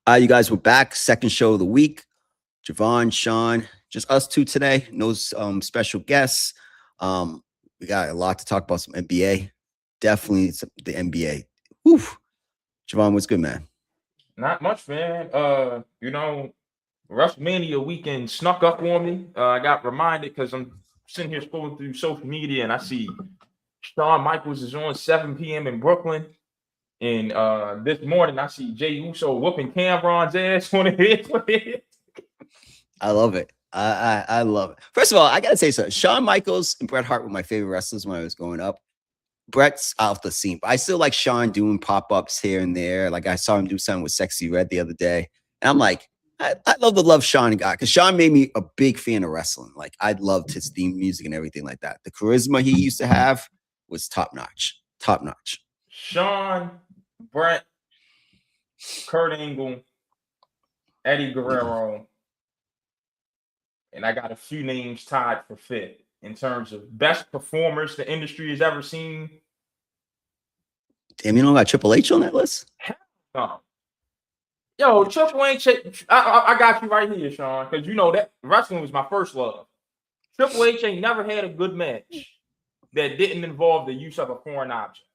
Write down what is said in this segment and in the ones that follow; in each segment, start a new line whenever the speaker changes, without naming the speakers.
You guys were back. Second show of the week. Javon, Sean, just us two today. No special guests. We got a lot to talk about. Some NBA. Definitely the NBA. Whew. Javon, what's good, man?
Not much, man. WrestleMania weekend snuck up on me. I got reminded because I'm sitting here scrolling through social media and I see Shawn Michaels is on 7 p.m. in Brooklyn. And this morning I see Jey Uso whooping Cameron's ass on it.
I love it. I love it. First of all, I gotta say something. Shawn Michaels and Bret Hart were my favorite wrestlers when I was growing up. Bret's off the scene, but I still like Shawn doing pop-ups here and there. Like I saw him do something with Sexy Red the other day. And I'm like, I love Shawn got because Shawn made me a big fan of wrestling. Like I loved his theme music and everything like that. The charisma he used to have was top notch. Top notch.
Shawn, Bret, Kurt Angle, Eddie Guerrero, and I got a few names tied for fifth in terms of best performers the industry has ever seen.
Damn, you don't got Triple H on that list?
No. Yo, Triple H, I got you right here, Sean, because you know that wrestling was my first love. Triple H ain't never had a good match that didn't involve the use of a foreign object.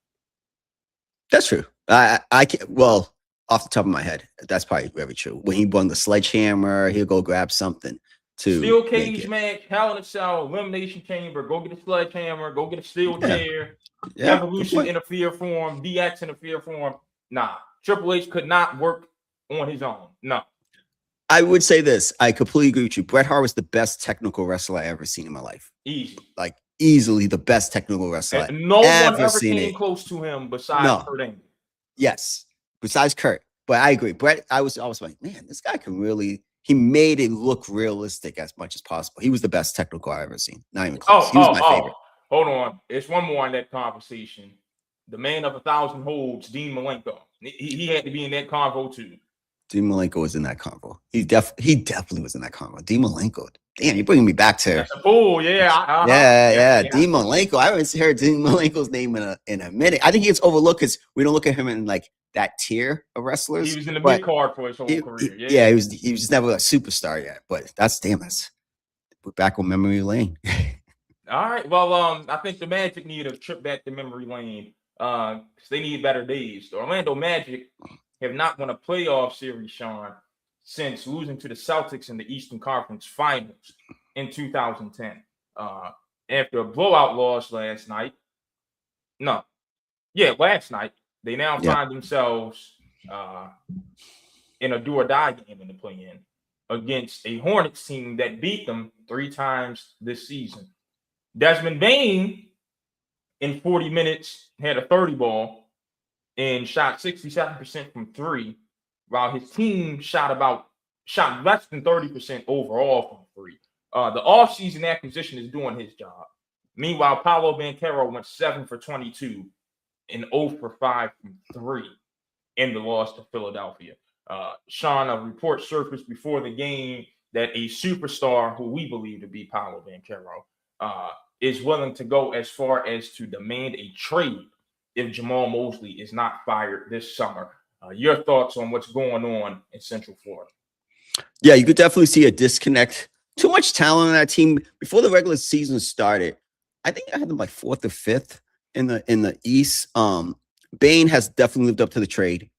That's true. I can't, well, off the top of my head, that's probably very true. When he won the sledgehammer, he'll go grab something to
steel cage match, Hell in a Cell, Elimination Chamber, go get a sledgehammer, go get a steel chair, Evolution interfere for him, DX interfere for him. Nah, Triple H could not work on his own. No.
I would say this. I completely agree with you. Bret Hart was the best technical wrestler I ever seen in my life.
Easy.
Like easily the best technical wrestler.
And no one ever came close to him besides Kurt Angle.
Yes. Besides Kurt. But I agree. Bret, I was like, man, this guy can really, he made it look realistic as much as possible. He was the best technical I've ever seen. Not even close. He was my favorite.
Hold on. It's one more in that conversation. The man of 1,000 holds, Dean Malenko. He had to be in that convo too.
Dean Malenko was in that convo. He definitely was in that convo. Dean Malenko. Damn, you're bringing me back to.
Oh yeah.
Yeah. Dean Malenko. I haven't heard Dean Malenko's name in a minute. I think he gets overlooked because we don't look at him in like that tier of wrestlers.
He was in the mid card for his whole career.
He was just never a superstar yet. But we're back on memory lane.
All right. Well, I think the Magic need a trip back to memory lane. Because they need better days. The Orlando Magic have not won a playoff series, Sean, since losing to the Celtics in the Eastern Conference Finals in 2010. After a blowout loss last night. Last night. They now find themselves in a do-or-die game in the play-in against a Hornets team that beat them 3 times this season. Desmond Bane, in 40 minutes, had a 30 ball and shot 67% from 3, while his team shot less than 30% overall from 3. The offseason acquisition is doing his job. Meanwhile, Paolo Banchero went 7 for 22 and 0 for 5 from 3 in the loss to Philadelphia. Sean, a report surfaced before the game that a superstar who we believe to be Paolo Banchero is willing to go as far as to demand a trade if Jamal Mosley is not fired this summer. Your thoughts on what's going on in Central Florida?
Yeah, you could definitely see a disconnect. Too much talent on that team. Before the regular season started, I think I had them like 4th or 5th in the East. Bane has definitely lived up to the trade.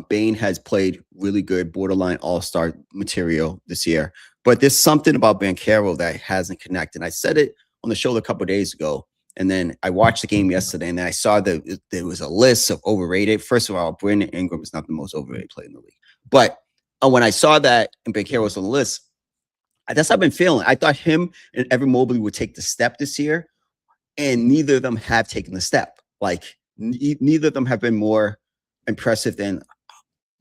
Bane has played really good, borderline all-star material this year. But there's something about Banchero that hasn't connected. I said it on the show a couple of days ago, and then I watched the game yesterday, and then I saw that there was a list of overrated. First of all, Brandon Ingram is not the most overrated player in the league. But when I saw that and Banchero was on the list, that's how I've been feeling. I thought him and Evan Mobley would take the step this year, and neither of them have taken the step. Like, neither of them have been more impressive than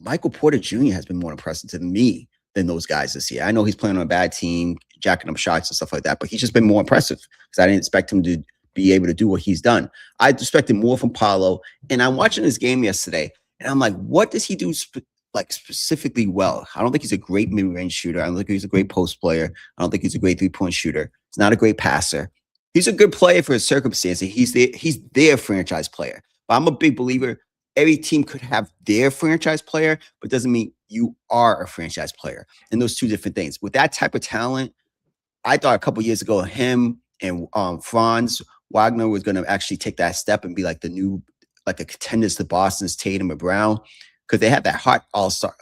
Michael Porter Jr. has been more impressive to me than those guys this year. I know he's playing on a bad team, jacking up shots and stuff like that, but he's just been more impressive because I didn't expect him to be able to do what he's done. I expected more from Paolo, and I'm watching his game yesterday, and I'm like, what does he do specifically well? I don't think he's a great mid-range shooter. I don't think he's a great post player. I don't think he's a great three-point shooter. He's not a great passer. He's a good player for his circumstances. He's their franchise player. But I'm a big believer every team could have their franchise player, but doesn't mean you are a franchise player. And those two different things. With that type of talent, I thought a couple years ago, him and Franz Wagner was going to actually take that step and be like the new, like a contenders to Boston's Tatum or Brown, because they had that hot all-star.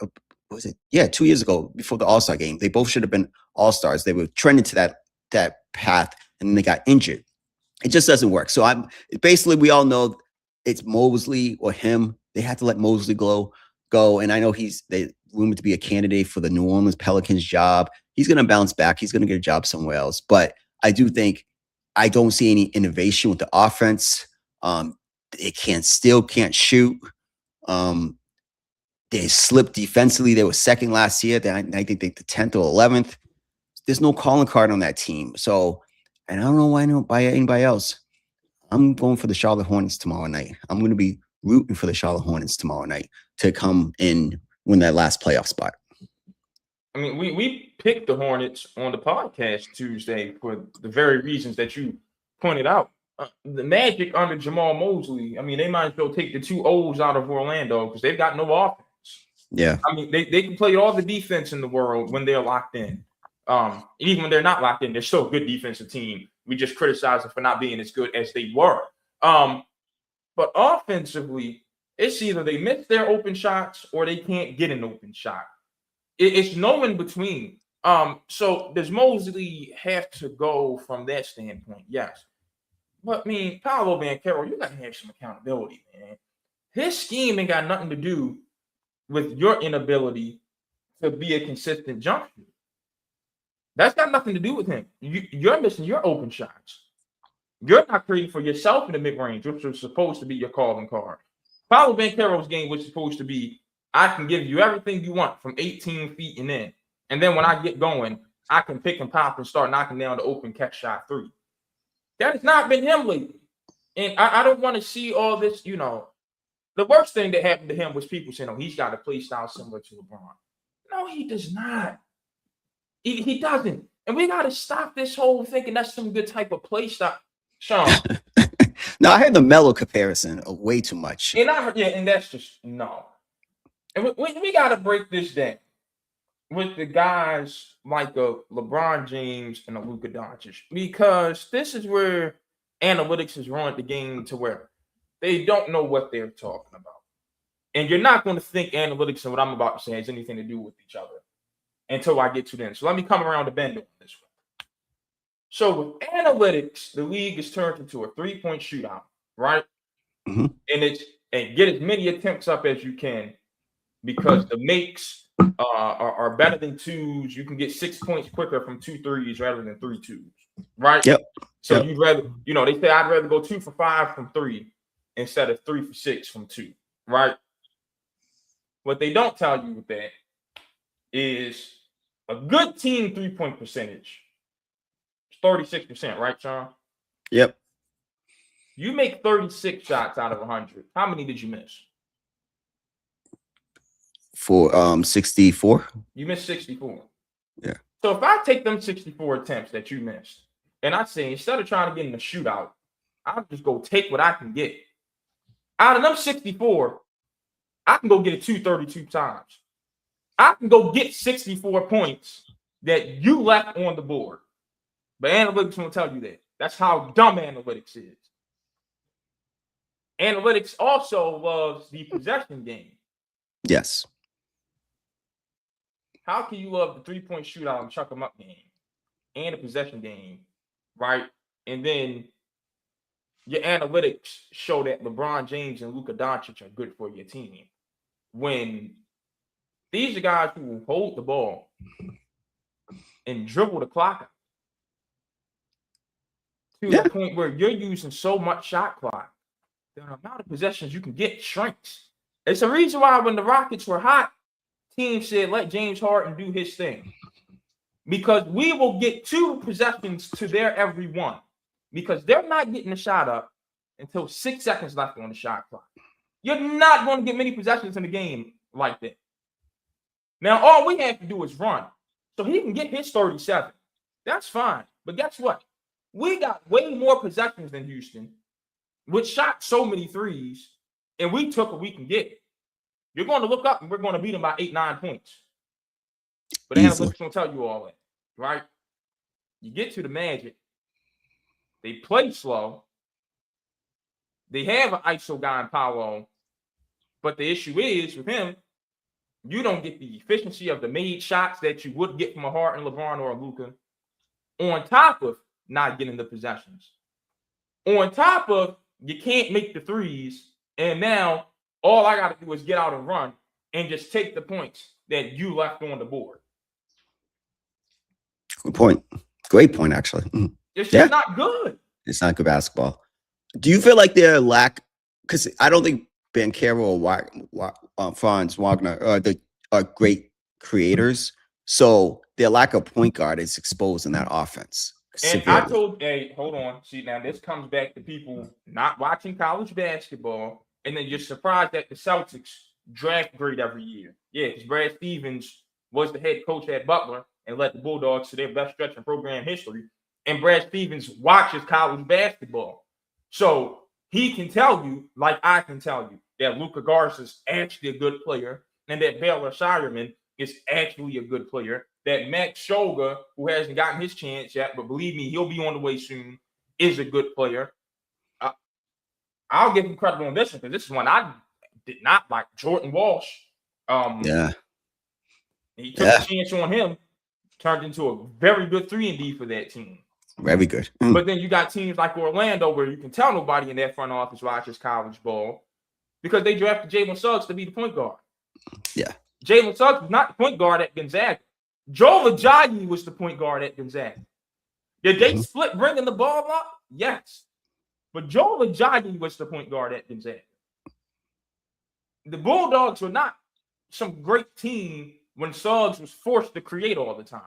Was it? Yeah, 2 years ago before the All-Star game. They both should have been all-stars. They were trending to that path, and then they got injured. It just doesn't work. So basically, we all know it's Mosley or him. They had to let Mosley go. And I know they rumored to be a candidate for the New Orleans Pelicans job. He's going to bounce back. He's going to get a job somewhere else. But I do think I don't see any innovation with the offense. They still can't shoot. They slipped defensively. They were second last year. Then I think they're the 10th or 11th. There's no calling card on that team. So, and I don't know why I don't buy anybody else. I'm going for the Charlotte Hornets tomorrow night. I'm going to be rooting for the Charlotte Hornets tomorrow night to come and win that last playoff spot.
I mean, we picked the Hornets on the podcast Tuesday for the very reasons that you pointed out. The Magic under Jamal Mosley, I mean, they might as well take the two O's out of Orlando because they've got no offense.
Yeah.
I mean, they can play all the defense in the world when they're locked in. Even when they're not locked in, they're still a good defensive team. We just criticize them for not being as good as they were. But offensively, it's either they miss their open shots or they can't get an open shot. It's no in between. So does Mosley have to go from that standpoint? Yes. But, I mean, Paolo Banchero, you got to have some accountability, man. His scheme ain't got nothing to do with your inability to be a consistent jump shooter. That's got nothing to do with him. You're missing your open shots. You're not creating for yourself in the mid-range, which was supposed to be your calling card. Paolo Banchero's game was supposed to be, I can give you everything you want from 18 feet and in. And then when I get going, I can pick and pop and start knocking down the open catch shot three. That has not been him lately. And I don't want to see all this, The worst thing that happened to him was people saying, oh, he's got a play style similar to LeBron. No, he does not. He doesn't. And we got to stop this whole thinking that's some good type of play style. Sean.
No, I heard the Melo comparison way too much.
And that's just, no. And we got to break this down with the guys like a LeBron James and a Luka Doncic, because this is where analytics has ruined the game to where they don't know what they're talking about. And you're not going to think analytics and what I'm about to say has anything to do with each other until I get to them. So let me come around the bend on this one. So with analytics, the league is turned into a 3-point shootout, right?
Mm-hmm.
And get as many attempts up as you can, because the makes are better than twos. You can get 6 points quicker from 2 threes rather than 3 twos, right?
Yep.
So you'd rather, they say I'd rather go 2 for 5 from 3 instead of 3 for 6 from 2, right? What they don't tell you with that is a good team 3-point percentage is 36%, right, Sean?
Yep.
You make 36 shots out of 100. How many did you miss?
For 64.
You missed 64.
Yeah.
So if I take them 64 attempts that you missed, and I say instead of trying to get in a shootout, I'll just go take what I can get. Out of them 64, I can go get it 232 times. I can go get 64 points that you left on the board. But analytics won't tell you that. That's how dumb analytics is. Analytics also loves the possession game.
Yes.
How can you love the 3-point shootout and chuck them up game and the possession game, right? And then your analytics show that LeBron James and Luka Doncic are good for your team, when these are guys who will hold the ball and dribble the clock out to the point where you're using so much shot clock, the amount of possessions you can get shrinks. It's a reason why when the Rockets were hot, teams said, let James Harden do his thing. Because we will get 2 possessions to their every one. Because they're not getting the shot up until 6 seconds left on the shot clock. You're not going to get many possessions in the game like that. Now, all we have to do is run. So he can get his 37. That's fine. But guess what? We got way more possessions than Houston, which shot so many threes. and we took what we can get, you're going to look up and we're going to beat them by 8-9 points. But analytics don't tell you all that, right? You get to the Magic, they play slow. They have an ISO guy in Paolo, but the issue is with him, you don't get the efficiency of the made shots that you would get from a Harden, LeBron, or a Luka, on top of not getting the possessions. On top of you can't make the threes, and now all I got to do is get out and run and just take the points that you left on the board.
Good point. Great point, actually.
It's just not good.
It's not good basketball. Do you feel like their lack, because I don't think Banchero or Franz Wagner are great creators, so their lack of point guard is exposed in that offense.
And I told, hey, hold on. See, now this comes back to people not watching college basketball, and then you're surprised that the Celtics draft grade every year. Yeah, because Brad Stevens was the head coach at Butler and led the Bulldogs to their best stretch in program history. And Brad Stevens watches college basketball. So he can tell you, like I can tell you, that Luka Garza is actually a good player and that Baylor Shireman is actually a good player, that Max Shulga, who hasn't gotten his chance yet, but believe me, he'll be on the way soon, is a good player. I'll give him credit on this one because this is one I did not like. Jordan Walsh. He took a chance on him, turned into a very good 3-and-D for that team.
Very good.
But then you got teams like Orlando where you can tell nobody in that front office watches college ball because they drafted Jalen Suggs to be the point guard.
Yeah.
Jalen Suggs was not the point guard at Gonzaga. Joe Ajayi was the point guard at Gonzaga. Did they split bringing the ball up? Yes. But Joe Ajayi was the point guard at Gonzaga. The Bulldogs were not some great team when Suggs was forced to create all the time.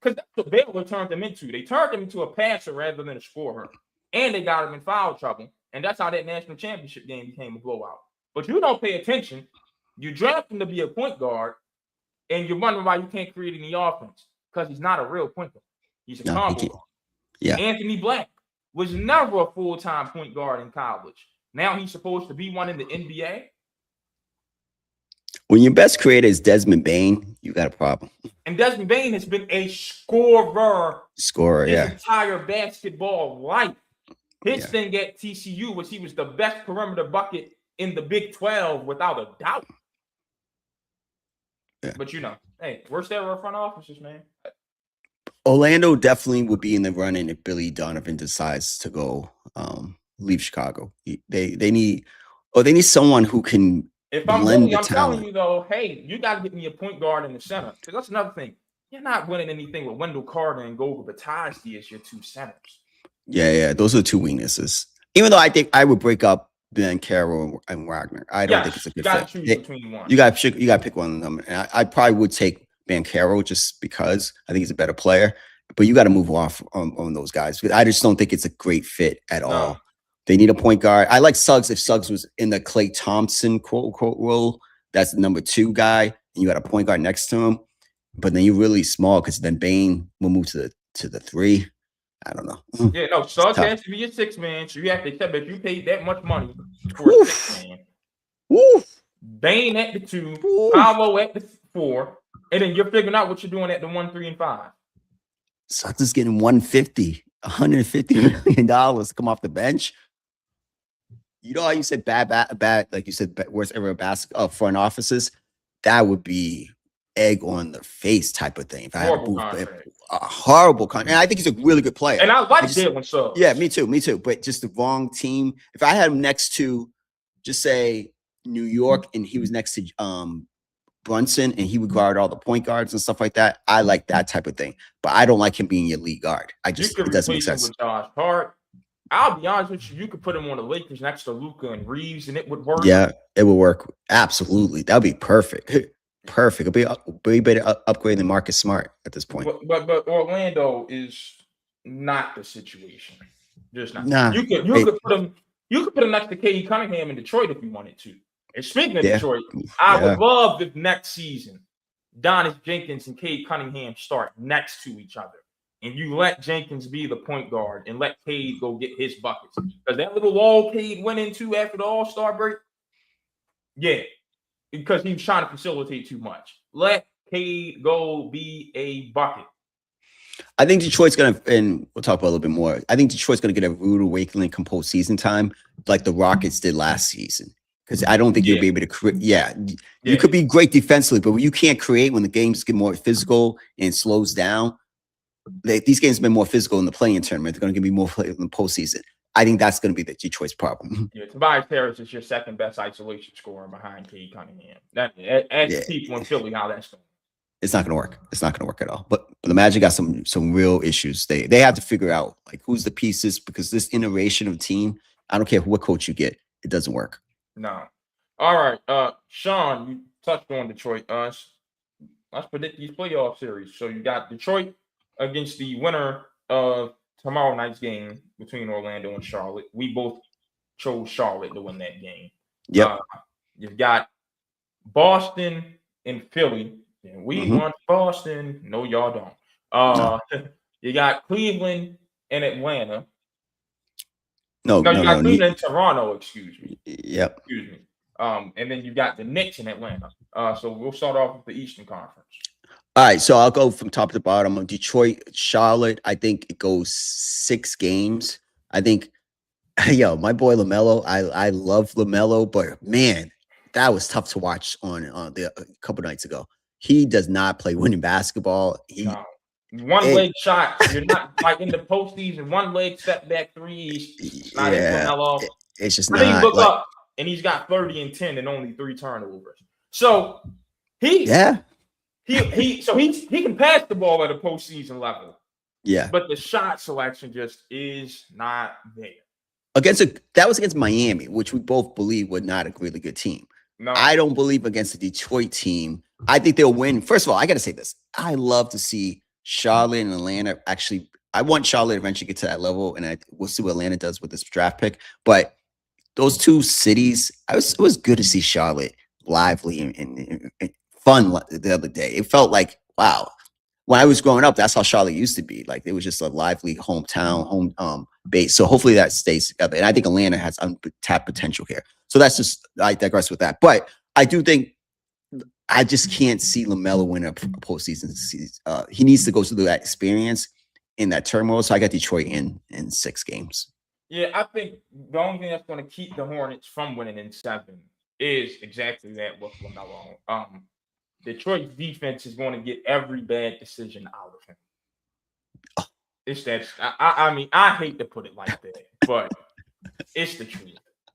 Because that's what Baylor turned them into. They turned him into a passer rather than a scorer. And they got him in foul trouble. And that's how that national championship game became a blowout. But you don't pay attention. You draft him to be a point guard, and you're wondering why you can't create any offense. Because he's not a real point guard. He's a combo guard.
Yeah.
Anthony Black was never a full-time point guard in college. Now he's supposed to be one in the NBA.
When your best creator is Desmond Bane, you got a problem.
And Desmond Bane has been a scorer his entire basketball life. His thing at TCU was he was the best perimeter bucket in the Big 12 without a doubt. Yeah. But hey, worst ever front offices, man.
Orlando definitely would be in the running if Billy Donovan decides to go leave Chicago. They need someone who can.
If I'm Billy, I'm telling you though, hey, you got to get me a point guard in the center. Because that's another thing. You're not winning anything with Wendell Carter and Goga Bataglia as your two centers.
Yeah, those are two weaknesses. Even though I think I would break up Banchero and Wagner. I don't think it's a good fit.
Choose between one.
You got to pick one of them. And I probably would take Banchero just because I think he's a better player. But you got to move off on those guys. I just don't think it's a great fit at all. They need a point guard. I like Suggs if Suggs was in the Klay Thompson quote unquote role. That's the number 2 guy, and you got a point guard next to him. But then you're really small because then Bane will move to the 3. I don't know.
Yeah, no, Suggs has to be a 6-man. So you have to accept if you paid that much money for a 6-man. Bane at the 2, Paolo at the 4, and then you're figuring out what you're doing at the 1, 3, and 5.
Suggs is getting $150 million to come off the bench. You know how you said bad, like you said, worst ever front offices? That would be egg on the face type of thing. If I had a horrible contract. And I think he's a really good player.
And I like Jalen Suggs.
Yeah, me too. But just the wrong team. If I had him next to, just say, New York, and he was next to Brunson, and he would guard all the point guards and stuff like that, I like that type of thing. But I don't like him being your lead guard. It doesn't make sense.
With Josh Hart. I'll be honest with you, you could put him on the Lakers next to Luka and Reeves, and it would work.
Yeah, it would work. Absolutely. That would be perfect. Perfect. It'll be better upgrade than Marcus Smart at this point.
But Orlando is not the situation. Just not.
Nah,
you could put him next to Cade Cunningham in Detroit if you wanted to. And speaking of Detroit, I would love if next season Donis Jenkins and Cade Cunningham start next to each other. And you let Jenkins be the point guard and let Cade go get his buckets. Because that little wall Cade went into after the All-Star break, Yeah, because he was trying to facilitate too much. Let Cade go be a bucket.
I think Detroit's going to, and we'll talk about a little bit more. I think Detroit's going to get a rude awakening come postseason time, like the Rockets did last season. Because I don't think you'll be able to create. Yeah, you could be great defensively, but you can't create when the games get more physical and slows down. These games have been more physical in the playing tournament. They're going to be more in the postseason. I think that's going to be the Detroit's problem.
Yeah, Tobias Harris is your second best isolation scorer behind Cade Cunningham. Ask people in Philly how that's going.
It's not going to work. It's not going to work at all. But the Magic got some real issues. They have to figure out like who's the pieces, because this iteration of team, I don't care what coach you get, it doesn't work.
No. All right. Sean, you touched on Detroit. Let's predict these playoff series. So you got Detroit against the winner of tomorrow night's game between Orlando and Charlotte. We both chose Charlotte to win that game.
Yep.
You've got Boston and Philly. And we want Boston. No, y'all don't. You got Cleveland and Atlanta. You got Cleveland and Toronto, excuse me.
Yep.
Excuse me. And then you got the Knicks in Atlanta. So we'll start off with the Eastern Conference.
All right, so I'll go from top to bottom. Detroit, Charlotte, I think it goes 6 games. I think, my boy LaMelo, I love LaMelo, but man, that was tough to watch on a couple nights ago. He does not play winning basketball.
One leg shot. You're not like in the postseason. One leg step back threes.
It's just not.
Then you look up and he's got 30 and 10 and only 3 turnovers. So he can pass the ball at a postseason level.
Yeah,
but the shot selection just is not there.
That was against Miami, which we both believe was not a really good team. No, I don't believe against the Detroit team. I think they'll win. First of all, I got to say this. I love to see Charlotte and Atlanta. Actually, I want Charlotte to eventually get to that level, and we'll see what Atlanta does with this draft pick. But those two cities, it was good to see Charlotte lively and fun the other day. It felt like, wow. When I was growing up, that's how Charlotte used to be. Like, it was just a lively hometown, home base. So hopefully that stays together. And I think Atlanta has untapped potential here. So that's just, I digress with that. But I do think, I just can't see LaMelo win a postseason. He needs to go through that experience in that turmoil. So I got Detroit in 6 games.
Yeah, I think the only thing that's going to keep the Hornets from winning in 7 is exactly that with LaMelo. Detroit's defense is going to get every bad decision out of him. Oh. It's that. I mean, I hate to put it like that, but it's the truth.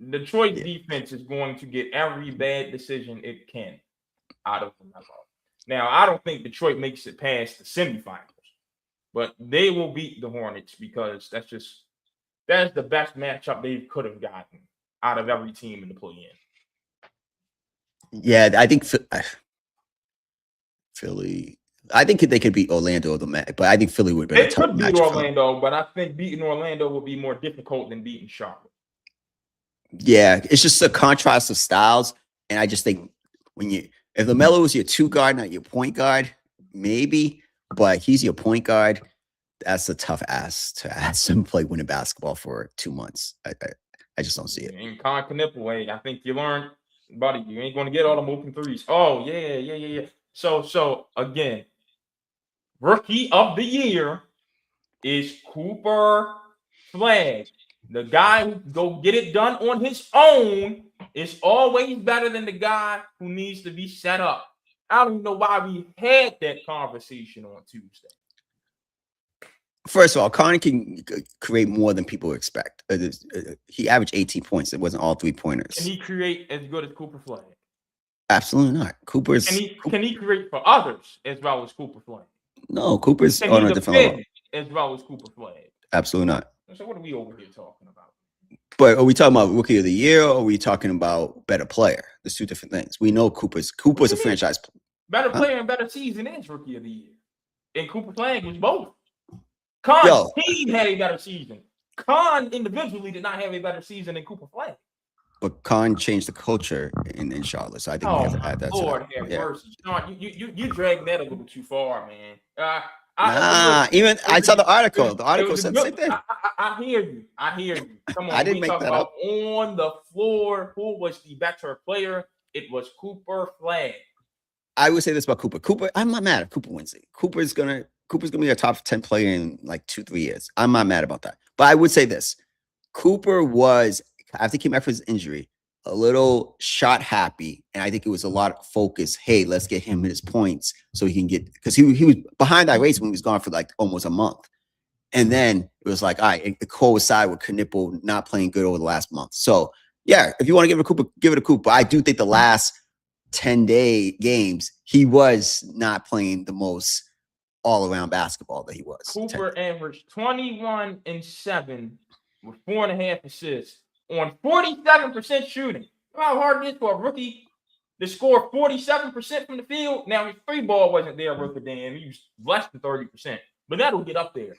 Detroit's defense is going to get every bad decision it can out of LaMelo. Now, I don't think Detroit makes it past the semifinals, but they will beat the Hornets because that's the best matchup they could have gotten out of every team in the play-in.
Yeah, I think Philly. I think they could beat Orlando, but I think Philly would be a tough match. They could beat
Orlando, but I think beating Orlando would be more difficult than beating Charlotte.
Yeah, it's just a contrast of styles, and I just think if LaMelo was your 2 guard, not your point guard, maybe, but he's your point guard. That's a tough ass to ask him to play winning basketball for 2 months. I just don't see it.
In Con Knipple, I think you learned, buddy, you ain't going to get all them open threes. Oh yeah. So again, rookie of the year is Cooper Flagg. The guy who go get it done on his own is always better than the guy who needs to be set up. I don't even know why we had that conversation on Tuesday.
First of all, Connor can create more than people expect. He averaged 18 points. It wasn't all 3-pointers.
Can he create as good as Cooper Flagg?
Absolutely not.
Can he create for others as well as Cooper Flagg?
No, Cooper's on a different level.
As well as Cooper Flagg?
Absolutely not.
So what are we over here talking about?
But are we talking about rookie of the year, or are we talking about better player? There's 2 different things. We know Cooper's a franchise player.
Better player and better season is rookie of the year. And Cooper Flagg was both. Khan's team had a better season. Khan individually did not have a better season than Cooper Flagg. But
Khan changed the culture in Charlotte, so I think we have to add that.
Lord have mercy. Sean, you dragged that a little too far, man.
I saw the article. The article said the same thing.
I hear you. Come on,
I didn't make that up.
On the floor, who was the better player? it was Cooper Flagg.
I would say this about Cooper. Cooper, I'm not mad if Cooper wins it. Cooper's gonna be a top 10 player in like 2-3 years. I'm not mad about that. But I would say this: Cooper was, after he came back from his injury, a little shot happy, and I think it was a lot of focus. Hey, let's get him his points so he can get, because he was behind that race when he was gone for like almost a month, and then it was like, all right, it coincided with Knipple not playing good over the last month. So yeah, if you want to give it a Cooper, give it a Cooper. I do think the last 10-day games, he was not playing the most all-around basketball that he was.
Cooper averaged 21 and 7 with 4.5 assists on 47% shooting. How hard it is for a rookie to score 47% from the field. Now, his free ball wasn't there, rookie Dan. He was less than 30%, but that'll get up there.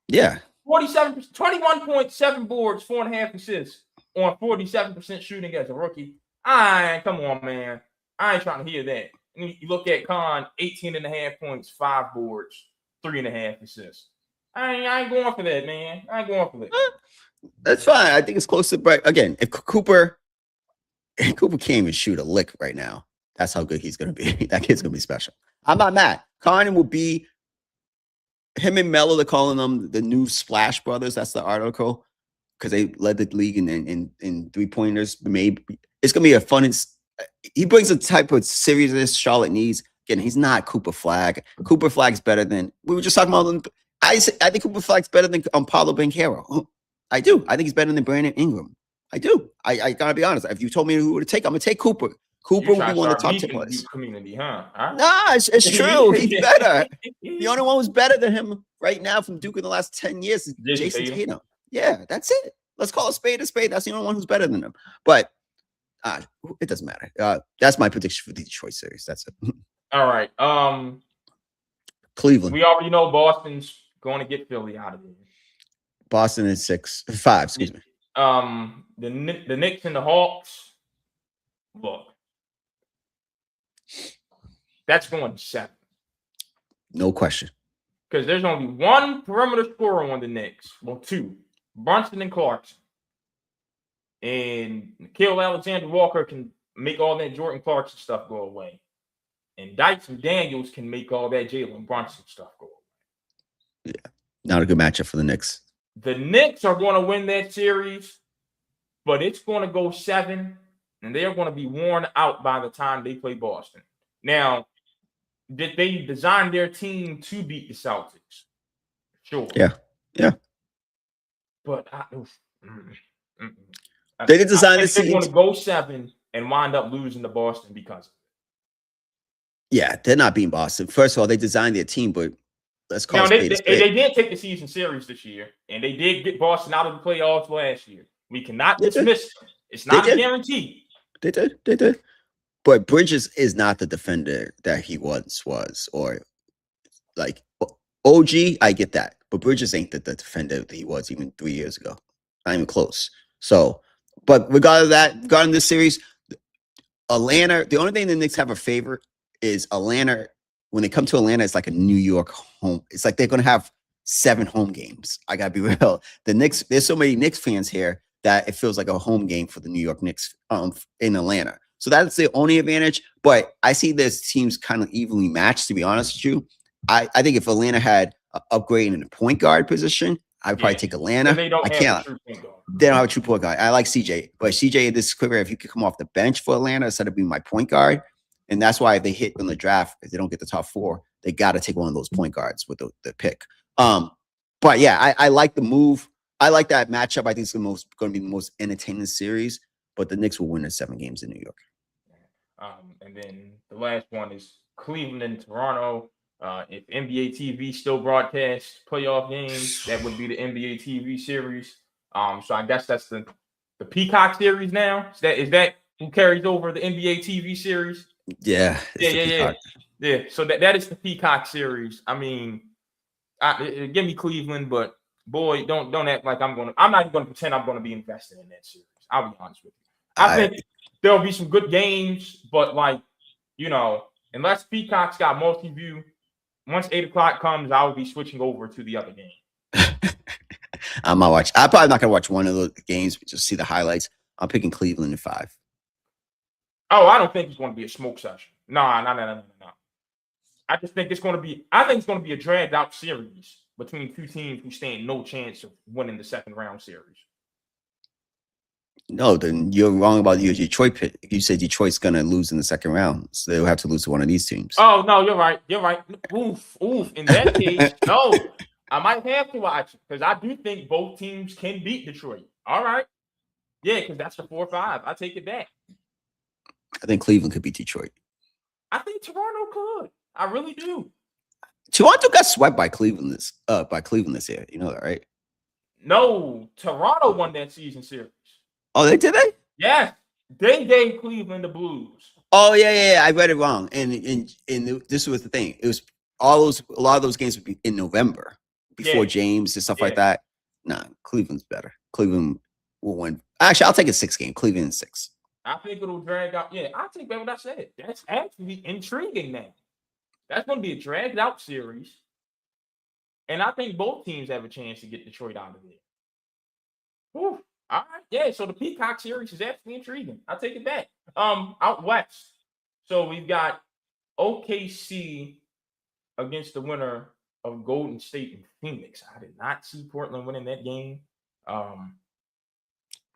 Yeah.
47%, 21.7 boards, 4.5 assists on 47% shooting as a rookie. Come on, man. I ain't trying to hear that. And you look at Khan, 18.5 points, 5 boards, 3.5 assists. I ain't going for that, man. I ain't going for that.
That's fine. I think it's close to, but again, if Cooper can't even shoot a lick right now, that's how good he's going to be. That kid's going to be special. I'm not mad. Khan will be, him and Melo, they're calling them the new Splash Brothers. That's the article, because they led the league in three-pointers. Maybe it's going to be a fun. He brings a type of seriousness Charlotte needs. Again, he's not Cooper Flagg. Cooper Flagg's better than, we were just talking about. I think Cooper Flagg's better than Paulo Banchero. I do. I think he's better than Brandon Ingram. I do. I gotta be honest. If you told me who to take, I'm gonna take Cooper. Cooper would be one of the top 10 players.
Community, huh?
Nah, it's true. He's better. The only one who's better than him right now from Duke in the last 10 years is Jason Tatum. Yeah, that's it. Let's call a spade a spade. That's the only one who's better than him. But it doesn't matter. That's my prediction for the Detroit series. That's it.
All right.
Cleveland.
We already know Boston's going to get Philly out of there.
Boston is 5. Excuse me.
The Knicks and the Hawks. Look, that's going to 7.
No question.
Because there's only one perimeter scorer on the Knicks. Well, 2. Brunson and Clarkson. And Nickeil Alexander-Walker can make all that Jordan Clarkson stuff go away. And Dyson Daniels can make all that Jalen Brunson stuff go away.
Yeah. Not a good matchup for the Knicks.
The Knicks are going to win that series, but it's going to go 7, and they're going to be worn out by the time they play Boston. Now, did they design their team to beat the Celtics? Sure.
Yeah.
But
they did design the
team. They're
team.
going to go 7 and wind up losing to Boston because of it.
Yeah, they're not beating Boston. First of all, they designed their team, but let's call
it spade. They did take the season series this year, and they did get Boston out of the playoffs last year. We cannot dismiss it. It's not a guarantee.
They did. But Bridges is not the defender that he once was, or like OG. I get that, but Bridges ain't the defender that he was even 3 years ago. Not even close. So, but regarding this series, Atlanta, the only thing the Knicks have a favor is Atlanta. When they come to Atlanta, it's like a New York home. It's like they're going to have 7 home games. I got to be real. The Knicks, there's so many Knicks fans here that it feels like a home game for the New York Knicks in Atlanta. So that's the only advantage. But I see this teams kind of evenly matched, to be honest with you. I think if Atlanta had an upgrade in the point guard position, I'd probably take Atlanta. They don't have a true point guard. I like CJ. But CJ, this is quicker. If you could come off the bench for Atlanta instead of being my point guard, and that's why if they hit in the draft, if they don't get the top 4, they got to take one of those point guards with the pick. But yeah, I like the move. I like that matchup. I think it's going to be the most entertaining series. But the Knicks will win in 7 games in New York.
And then the last one is Cleveland and Toronto. If NBA TV still broadcasts playoff games, that would be the NBA TV series. So I guess that's the Peacock series now. Is that who carries over the NBA TV series?
Yeah.
Yeah. So that is the Peacock series. I mean, give me Cleveland, but boy, don't act like I'm not even going to pretend I'm going to be invested in that series. I'll be honest with you. I think there'll be some good games, but unless Peacock's got multi-view, once 8 o'clock comes, I will be switching over to the other game.
I'm probably not going to watch one of the games, but just see the highlights. I'm picking Cleveland in 5.
Oh, I don't think it's going to be a smoke session. No. I just think it's going to be. I think it's going to be a dragged out series between two teams who stand no chance of winning the second round series.
No, then you're wrong about your Detroit pick. You said Detroit's gonna lose in the second round, so they'll have to lose to one of these teams.
Oh no, you're right. Oof. In that case, no, I might have to watch it because I do think both teams can beat Detroit. All right, yeah, because that's the 4-5. I take it back.
I think Cleveland could beat Detroit.
I think Toronto could. I really do.
Toronto got swept by Cleveland this year. You know that, right?
No, Toronto won that season series.
Oh, did they?
Yes, they gave Cleveland the blues.
Oh yeah. I read it wrong. And this was the thing. It was a lot of those games would be in November before James and stuff like that. Nah, Cleveland's better. Cleveland will win. Actually, I'll take a 6-game. Cleveland in 6.
I think it'll drag out. Yeah, I'll take back what I said. That's actually intriguing now. That's going to be a dragged out series. And I think both teams have a chance to get Detroit out of there. Whew. All right. Yeah, so the Peacock series is actually intriguing. I'll take it back. Out west. So we've got OKC against the winner of Golden State and Phoenix. I did not see Portland winning that game.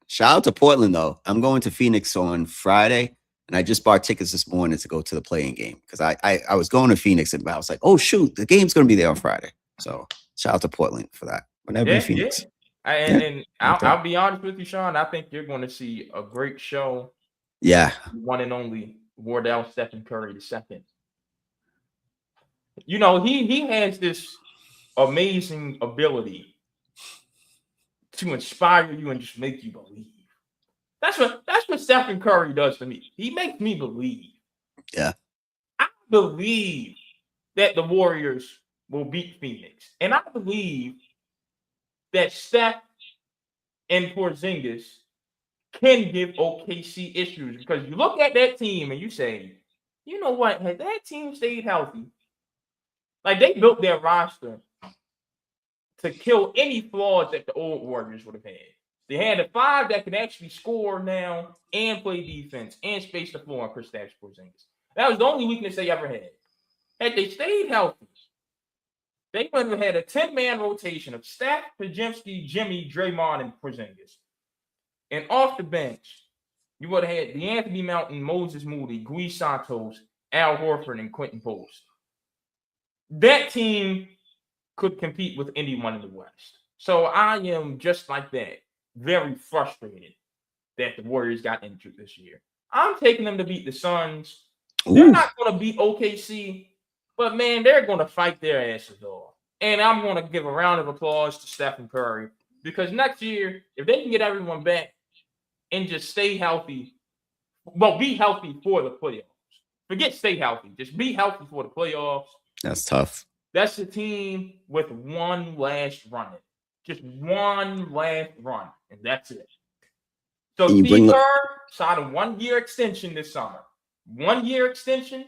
Shout out to Portland, though. I'm going to Phoenix on Friday, and I just bought tickets this morning to go to the playing game because I was going to Phoenix, and I was like, oh, shoot, the game's going to be there on Friday. So shout out to Portland for that. Whenever in Phoenix.
And I'll be honest with you, Sean. I think you're going to see a great show.
Yeah.
One and only Wardell Stephen Curry II. You know, he has this amazing ability to inspire you and just make you believe. That's what Stephen Curry does to me. He makes me believe.
Yeah.
I believe that the Warriors will beat Phoenix. And I believe that Steph and Porzingis can give OKC issues because you look at that team and you say, you know what? Had that team stayed healthy, like they built their roster to kill any flaws that the old Warriors would have had. They had a 5 that can actually score now and play defense and space the floor on Kristaps Porzingis. That was the only weakness they ever had. Had they stayed healthy, they would have had a 10-man rotation of Steph, Podziemski, Jimmy, Draymond, and Porzingis. And off the bench, you would have had DeAnthony Melton, Moses Moody, Gui Santos, Al Horford, and Quentin Post. That team could compete with anyone in the West. So I am just like that, very frustrated that the Warriors got injured this year. I'm taking them to beat the Suns. Ooh. They're not going to beat OKC. But, man, they're going to fight their asses off. And I'm going to give a round of applause to Stephen Curry because next year, if they can get everyone back and just stay healthy, well, be healthy for the playoffs. Forget stay healthy. Just be healthy for the playoffs.
That's tough.
That's the team with one last run. Just one last run, and that's it. So Steve Kerr signed a 1-year extension this summer. 1-year extension.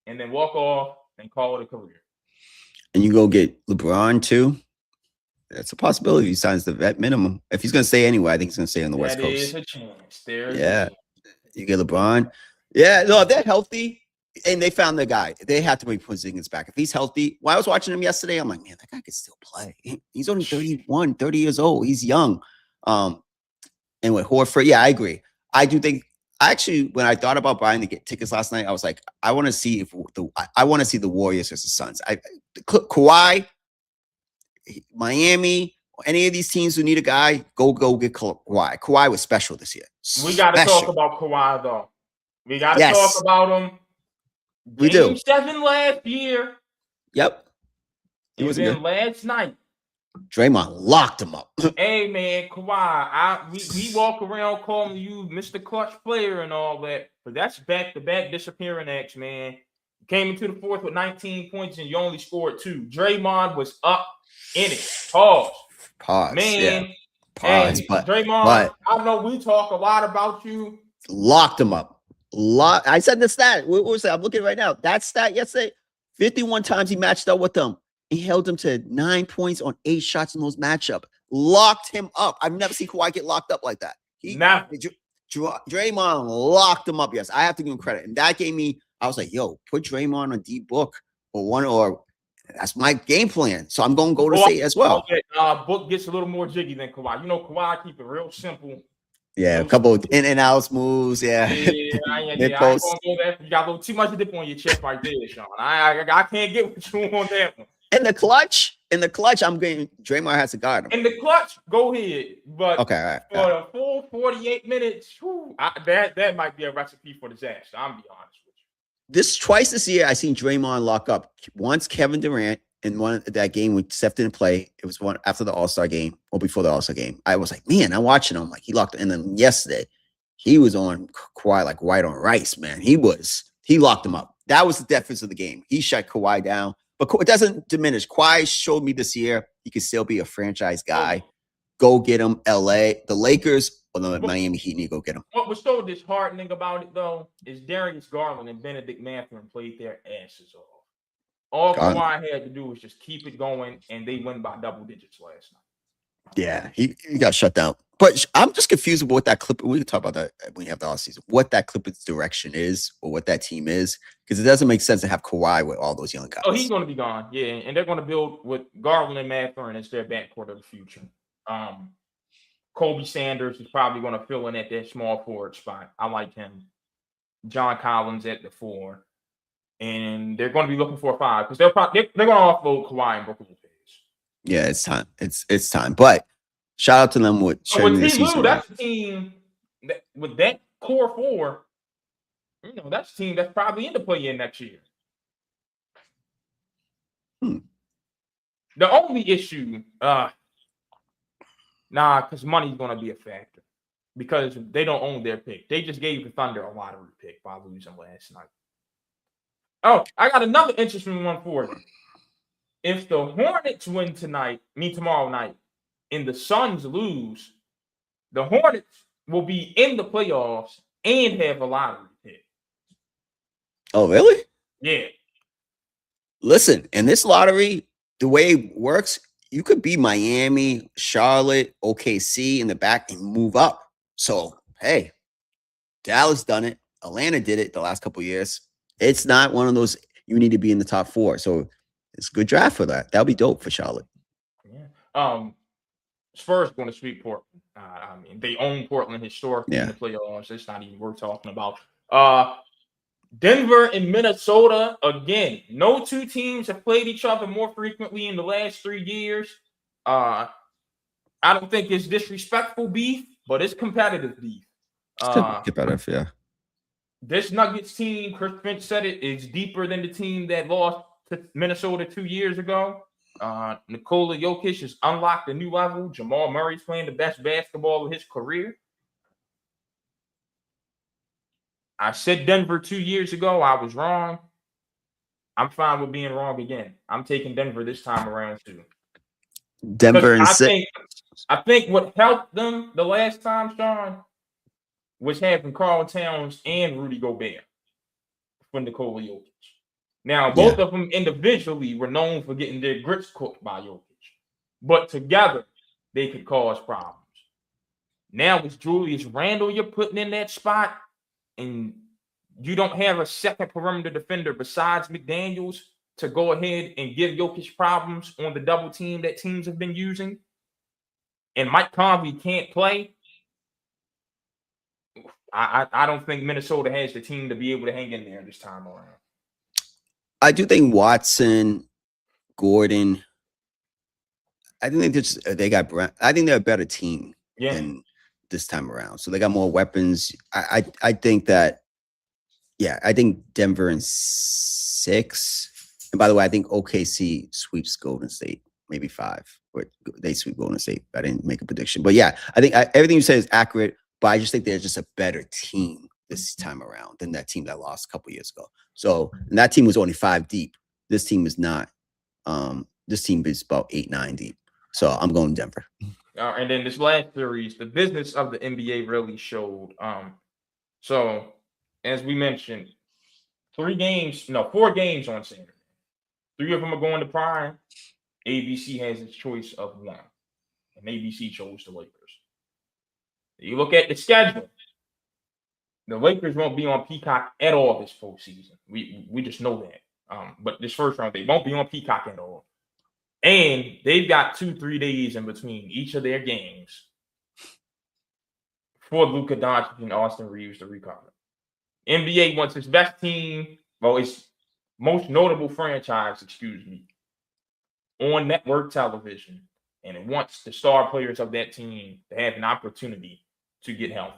And then walk off and call it a career.
And you go get LeBron too. That's a possibility. He signs the vet minimum. If he's going to stay anyway, I think he's going to stay on the West Coast.
That is a chance.
You get LeBron. Yeah, no, if they're healthy and they found the guy, they have to bring Porzingis back. If he's healthy, while I was watching him yesterday, I'm like, man, that guy can still play. He's only 30 years old. He's young. And with Horford, yeah, I agree. I do think. Actually, when I thought about buying the tickets last night, I was like, I want to see the Warriors versus Suns. Kawhi, Miami, any of these teams who need a guy, go get Kawhi. Kawhi was special this year.
We got to talk about Kawhi though. We got to talk about him.
We do.
Game 7 last year.
Yep.
It was in last night.
Draymond locked him up.
Hey man, Kawhi, we walk around calling you Mr. Clutch player and all that, but that's back-to-back disappearing acts, man. You came into the fourth with 19 points and you only scored 2. Draymond was up in it. Pause. Man.
Yeah. Pause.
Hey, Draymond, I know we talk a lot about you.
Locked him up. I said the stat. What was that? I'm looking right now. That stat yesterday, 51 times he matched up with them. He held him to 9 points on 8 shots in those matchups. Locked him up. I've never seen Kawhi get locked up like that. Draymond locked him up. Yes, I have to give him credit. And that gave me, I was like, yo, put Draymond on D Book or that's my game plan. So I'm going to go to State as well.
Book gets a little more jiggy than Kawhi. You know, Kawhi keep it real simple.
Yeah, a couple of in and outs moves. Yeah.
I ain't gonna go there. You got a little too much dip on your chest right there, Sean. I can't get with you on that one.
In the clutch, I'm getting Draymond has to guard him.
In the clutch, go ahead. But
okay,
for the full 48 minutes, that might be a recipe for disaster. I'm be honest with you.
Twice this year, I seen Draymond lock up. Once Kevin Durant in that game when Steph didn't play. It was one after the All-Star game or before the All-Star game. I was like, man, I'm watching him. Like he locked. And then yesterday, he was on Kawhi like white on rice, man. He locked him up. That was the difference of the game. He shut Kawhi down. But it doesn't diminish. Kawhi showed me this year he can still be a franchise guy. Go get him, LA. The Lakers or the Miami Heat need to go get him.
What was so disheartening about it, though, is Darius Garland and Benedict Mathurin played their asses off. All Kawhi had to do was just keep it going, and they win by double digits last night.
Yeah, he got shut down. But I'm just confused about what that Clipper. We can talk about that when you have the offseason. What that Clippers direction is, or what that team is, because it doesn't make sense to have Kawhi with all those young guys.
Oh, he's going to be gone. Yeah, and they're going to build with Garland and Mathurin as their backcourt of the future. Kobe Sanders is probably going to fill in at that small forward spot. I like him. John Collins at the 4, and they're going to be looking for a 5 because they're going to offload Kawhi and Brook Lopez.
Yeah, it's time. It's time. But shout out to them with
turning the season. That's a team that, with that core 4. You know, that's a team that's probably in the play-in next year. The only issue, because money's going to be a factor because they don't own their pick. They just gave the Thunder a lottery pick by losing last night. Oh, I got another interesting one for you. If the Hornets win tomorrow night, and the Suns lose, the Hornets will be in the playoffs and have a lottery pick.
Oh, really?
Yeah.
Listen, in this lottery, the way it works, you could be Miami, Charlotte, OKC in the back and move up. So, hey, Dallas done it. Atlanta did it the last couple of years. It's not one of those you need to be in the top 4. So it's a good draft for that. That'll be dope for Charlotte.
Yeah. Spurs going to sweep Portland. I mean, they own Portland historically in the playoffs. It's not even worth talking about. Denver and Minnesota, again, no two teams have played each other more frequently in the last 3 years. I don't think it's disrespectful beef, but it's competitive beef.
Competitive, yeah.
This Nuggets team, Chris Finch said it, is deeper than the team that lost to Minnesota 2 years ago. Nikola Jokic has unlocked a new level. Jamal Murray's playing the best basketball of his career. I said Denver 2 years ago. I was wrong. I'm fine with being wrong again. I'm taking Denver this time around too.
Denver and
I think what helped them the last time, Sean, was having Karl Towns and Rudy Gobert for Nikola Jokic. Now, both of them individually were known for getting their grits cooked by Jokic. But together, they could cause problems. Now, with Julius Randle you're putting in that spot, and you don't have a second perimeter defender besides McDaniels to go ahead and give Jokic problems on the double team that teams have been using, and Mike Conley can't play, I don't think Minnesota has the team to be able to hang in there this time around.
I do think Watson, Gordon, I think I think they're a better team than this time around. So they got more weapons. I think that, I think Denver in 6. And by the way, I think OKC sweeps Golden State, maybe 5. Or they sweep Golden State. I didn't make a prediction. But yeah, I think everything you said is accurate, but I just think they're just a better team this time around than that team that lost a couple years ago. So, and that team was only 5 deep. This team is not. This team is about 8, 9 deep. So I'm going Denver.
And then this last series, the business of the NBA really showed. So as we mentioned, 4 games on Saturday. 3 of them are going to Prime. ABC has its choice of 1, and ABC chose the Lakers. You look at the schedule. the Lakers won't be on Peacock at all this postseason. We just know that. But this first round, they won't be on Peacock at all. And they've got 2-3 days in between each of their games for Luka Doncic and Austin Reeves to recover. NBA wants its best team, its most notable franchise, on network television, and it wants the star players of that team to have an opportunity to get healthy.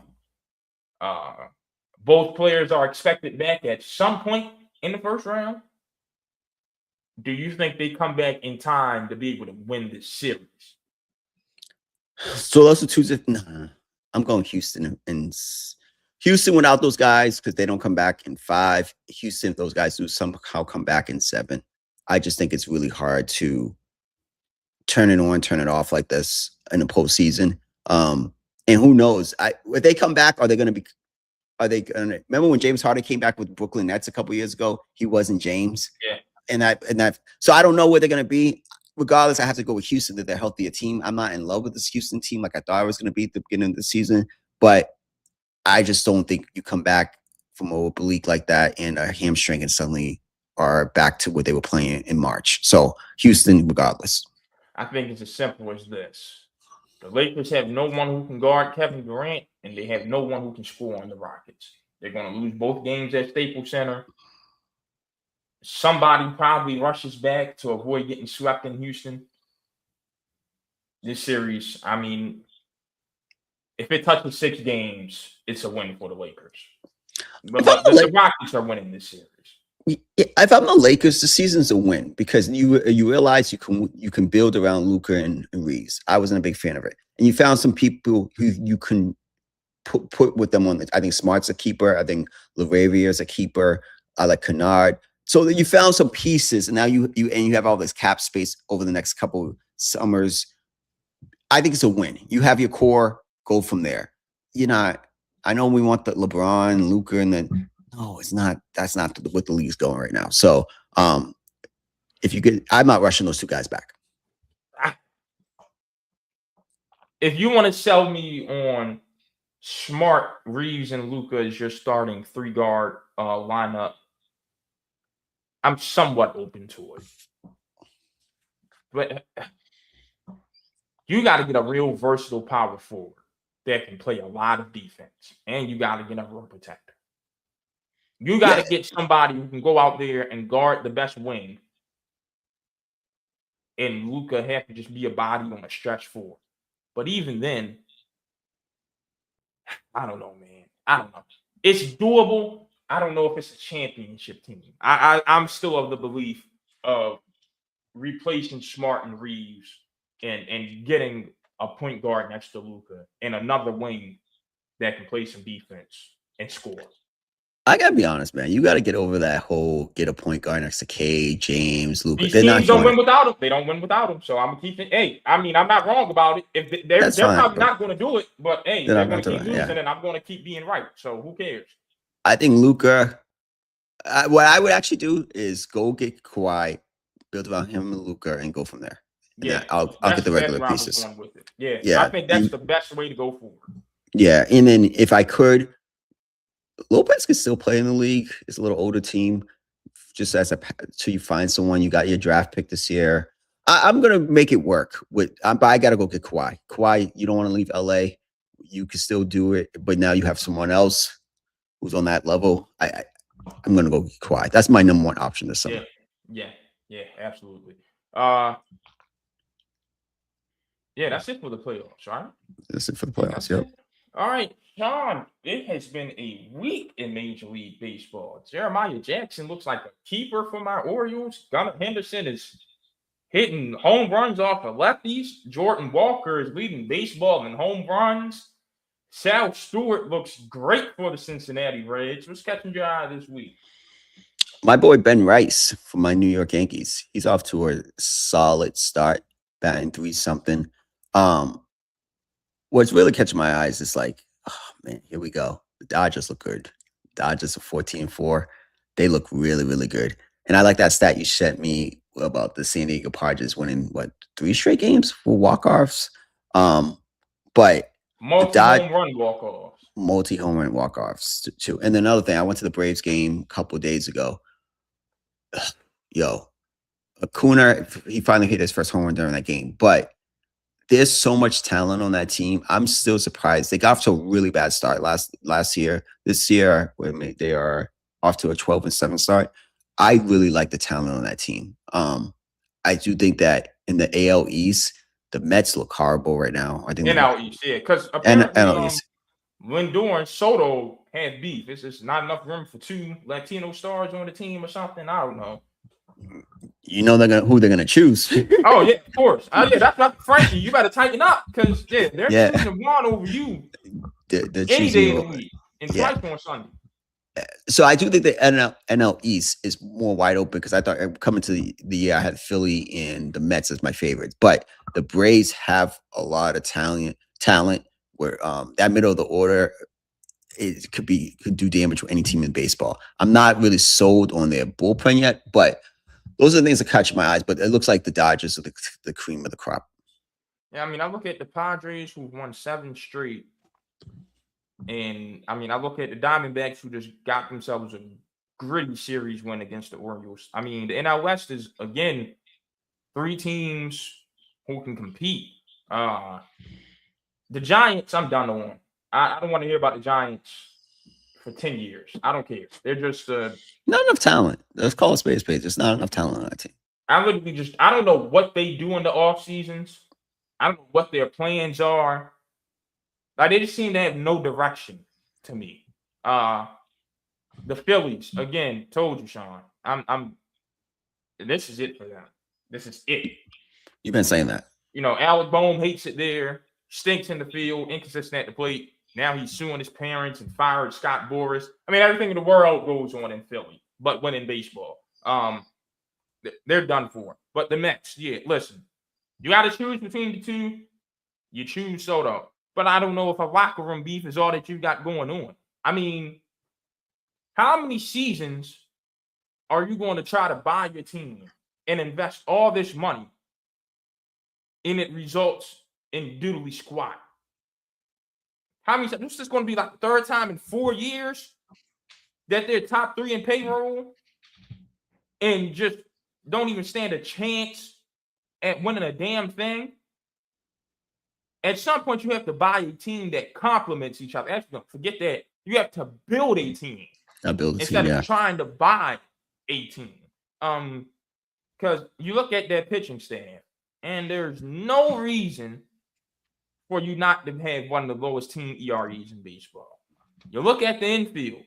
Both players are expected back at some point in the first round. Do you think they come back in time to be able to win this series?
So those are two. I'm going Houston and Houston without those guys because they don't come back in 5. Houston, if those guys do somehow come back in 7. I just think it's really hard to turn it on, turn it off like this in the postseason. And who knows? If they come back, are they going to remember when James Harden came back with Brooklyn Nets a couple years ago? He wasn't James.
Yeah.
And that. So I don't know where they're going to be. Regardless, I have to go with Houston that they're a healthier team. I'm not in love with this Houston team like I thought I was going to be at the beginning of the season, but I just don't think you come back from a oblique like that and a hamstring and suddenly are back to what they were playing in March. So Houston, regardless.
I think it's as simple as this. The Lakers have no one who can guard Kevin Durant, and they have no one who can score on the Rockets. They're going to lose both games at Staples Center. Somebody probably rushes back to avoid getting swept in Houston. This series, I mean, if it touches 6 games, it's a win for the Lakers. But the Rockets are winning this series.
If I'm the Lakers, the season's a win because you realize you can build around Luka and Reeves. I wasn't a big fan of it, and you found some people who you can put with them on. I think Smart's a keeper. I think LaRavia's a keeper. I like Kennard. So that you found some pieces, and now you have all this cap space over the next couple summers. I think it's a win. You have your core. Go from there. I know we want the LeBron, Luka, and then no, it's not. That's not what the league's going right now. So, if you get, I'm not rushing those 2 guys back.
If you want to sell me on Smart, Reeves, and Luka as your starting 3-guard lineup, I'm somewhat open to it. But you got to get a real versatile power forward that can play a lot of defense, and you got to get a rim protector. You got to get somebody who can go out there and guard the best wing, and Luka have to just be a body on a stretch 4. But even then, I don't know, man. I don't know. It's doable. I don't know if it's a championship team. I'm still of the belief of replacing Smart and Reeves and getting a point guard next to Luka and another wing that can play some defense and score.
I gotta be honest, man. You got to get over that whole get a point guard next to K, James, Luka.
These teams don't win without him. They don't win without him. So I'm keeping. Hey, I mean, I'm not wrong about it. If they're probably not going to do it, but hey, they're going to keep losing, and I'm going to keep being right. So who cares?
I think Luka. What I would actually do is go get Kawhi, build around him and Luka, and go from there. Yeah, I'll get the regular pieces.
Yeah, I think that's the best way to go forward.
Yeah, and then if I could, Lopez could still play in the league. It's a little older team. Just till you find someone, you got your draft pick this year. I'm gonna make it work but I gotta go get Kawhi. Kawhi, you don't want to leave LA. You can still do it, but now you have someone else who's on that level. I'm gonna go get Kawhi. That's my number 1 option this summer.
Yeah, absolutely. That's it for the playoffs, right?
That's it for the playoffs. Yep.
All right, Sean, it has been a week in Major League Baseball. Jeremiah Jackson looks like a keeper for my Orioles. Gunnar Henderson is hitting home runs off of lefties. Jordan Walker is leading baseball in home runs. Sal Stewart looks great for the Cincinnati Reds. What's catching your eye this week?
My boy Ben Rice from my New York Yankees. He's off to a solid start, batting 3-something. What's really catching my eyes is like, oh man, here we go. The Dodgers look good. Dodgers are 14-4. They look really, really good. And I like that stat you sent me about the San Diego Padres winning 3 straight games for walk-offs. But
multiple home run walk-offs.
multi-home run walk-offs too. And then another thing, I went to the Braves game a couple of days ago. Yo, Acuna, he finally hit his first home run during that game. But there's so much talent on that team. I'm still surprised. They got off to a really bad start last year. This year, they are off to a 12-7 start. I really like the talent on that team. I do think that in the AL East, the Mets look horrible right now. I think
NL East, yeah, because apparently
NL East.
Lindor and Soto had beef. It's just not enough room for two Latino stars on the team or something. I don't know.
You know who they're gonna choose.
Oh yeah, of course. Yeah, that's not Frankie. You better tighten up because they're choosing one over you any day of the week and twice on Sunday.
So I do think the NL East is more wide open because I thought coming to the year I had Philly and the Mets as my favorites, but the Braves have a lot of talent where that middle of the order could do damage with any team in baseball. I'm not really sold on their bullpen yet, but those are the things that catch my eyes. But it looks like the Dodgers are the cream of the crop.
Yeah, I mean, I look at the Padres who won 7 straight. And I mean, I look at the Diamondbacks who just got themselves a gritty series win against the Orioles. I mean, the NL West is, again, 3 teams who can compete. The Giants, I'm done on. I don't want to hear about the Giants for 10 years. I don't care. They're just
not enough talent. Let's call it space. There's not enough talent on that team.
I don't know what they do in the off seasons. I don't know what their plans are. Like, they just seem to have no direction to me. The Phillies, again, told you, Sean. This is it for them. This is it.
You've been saying that.
You know, Alec Boehm hates it there, stinks in the field, inconsistent at the plate. Now he's suing his parents and fired Scott Boras. I mean, everything in the world goes on in Philly, but when in baseball, they're done for. But the Mets, yeah, listen, you got to choose between the two. You choose Soto. But I don't know if a locker room beef is all that you got going on. I mean, how many seasons are you going to try to buy your team and invest all this money and it results in doodly squat? How many times? This is going to be like the 3rd time in 4 years that they're top 3 in payroll and just don't even stand a chance at winning a damn thing. At some point, you have to buy a team that complements each other. Actually, forget that. You have to build a team instead of trying to buy a team. Because you look at their pitching staff, and there's no reason for you not to have one of the lowest team ERAs in baseball. You look at the infield.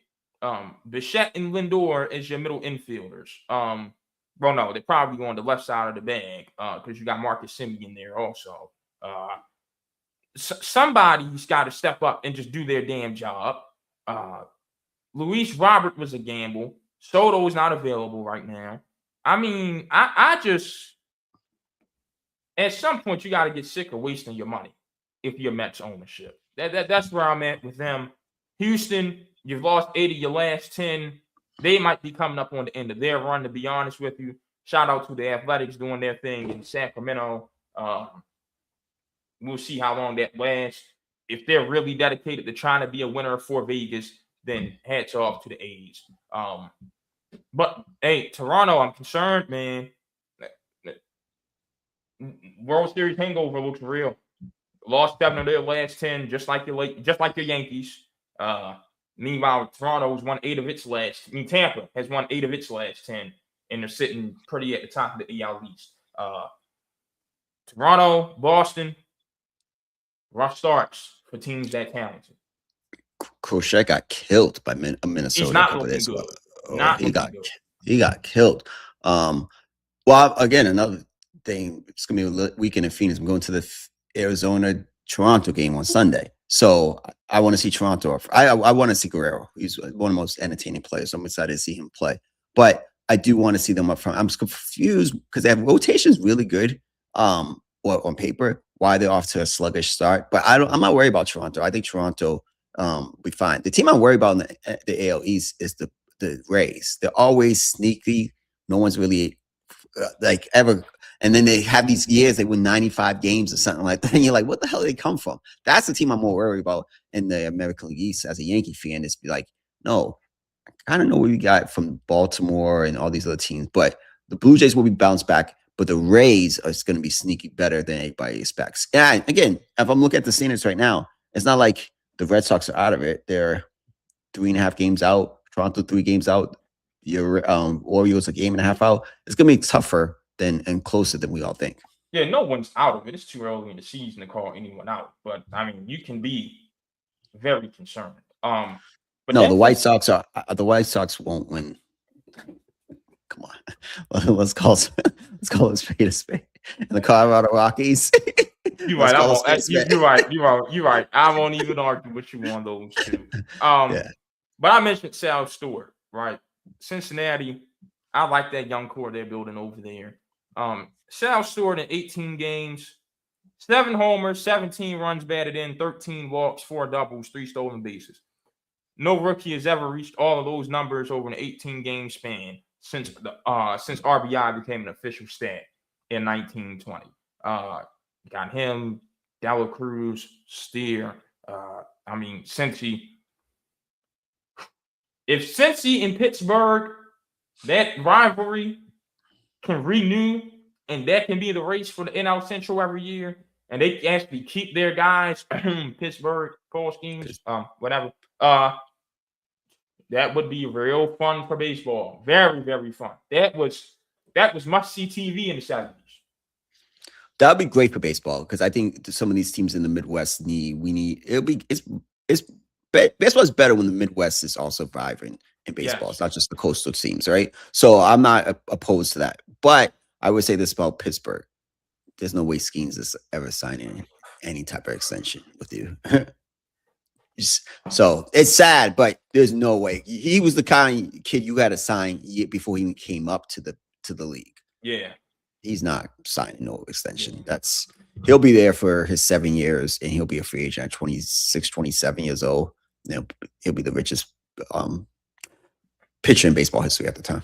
Bichette and Lindor is your middle infielders. Well, no, they're probably on the left side of the bag because you got Marcus Semien there also. Somebody's got to step up and just do their damn job. Luis Robert was a gamble. Soto is not available right now. I mean, I just, at some point, you got to get sick of wasting your money if you're Mets ownership. That's where I'm at with them. Houston, you've lost 8 of your last 10. They might be coming up on the end of their run, to be honest with you. Shout out to the Athletics doing their thing in Sacramento. We'll see how long that lasts. If they're really dedicated to trying to be a winner for Vegas, then hats off to the A's. But, hey, Toronto, I'm concerned, man. World Series hangover looks real. Lost 7 of their last 10, just like your Yankees. Meanwhile, Toronto's won 8 of its last. I mean, Tampa has won 8 of its last 10, and they're sitting pretty at the top of the AL East. Toronto, Boston, rough starts for teams that talented.
Crochet got killed by Minnesota.
He's not looking good.
He got killed. Well, again, another thing. It's gonna be a weekend in Phoenix. I'm going to the Arizona Toronto game on Sunday, so I want to see Toronto. I want to see Guerrero. He's one of the most entertaining players. So I'm excited to see him play. But I do want to see them up front. I'm confused because they have rotations really good. Or on paper, why they're off to a sluggish start. But I'm not worried about Toronto. I think Toronto will be fine. The team I'm worried about in the AL East is the Rays. They're always sneaky. No one's really like ever. And then they have these years they win 95 games or something like that. And you're like, what the hell did they come from? That's the team I'm more worried about in the American League East as a Yankee fan. Is be like, no, I kind of know what we got from Baltimore and all these other teams, but the Blue Jays will be bounced back. But the Rays are going to be sneaky better than anybody expects. And again, if I'm looking at the standings right now, it's not like the Red Sox are out of it. They're 3.5 games out. Toronto 3 games out. Your Orioles a game and a half out. It's going to be tougher and closer than we all think.
Yeah, no one's out of it. It's too early in the season to call anyone out. But I mean, you can be very concerned. But
no, the White Sox won't win. Come on, let's call it spade a spade. And the Colorado Rockies.
You're right. You're right. I won't even argue with you on those two. But I mentioned Sal Stewart, right? Cincinnati. I like that young core they're building over there. Sal Stewart in 18 games, 7 homers, 17 runs batted in, 13 walks, 4 doubles, 3 stolen bases. No rookie has ever reached all of those numbers over an 18-game span since RBI became an official stat in 1920. Got him, Dela Cruz, Steer. Cincy. If Cincy and Pittsburgh, that rivalry can renew, and that can be the race for the NL Central every year, and they actually keep their guys, Pittsburgh, Paul schemes, whatever. That would be real fun for baseball. Very, very fun. That was must-see TV in the 70s.
That would be great for baseball because I think some of these teams in the Midwest baseball is better when the Midwest is also vibrant in baseball. Yes. It's not just the coastal teams, right? So I'm not opposed to that. But I would say this about Pittsburgh. There's no way Skeens is ever signing any type of extension with you. So it's sad, but there's no way. He was the kind of kid you had to sign before he came up to the league.
Yeah.
He's not signing no extension. He'll be there for his 7 years and he'll be a free agent at 26, 27 years old. He'll be the richest pitcher in baseball history at the time.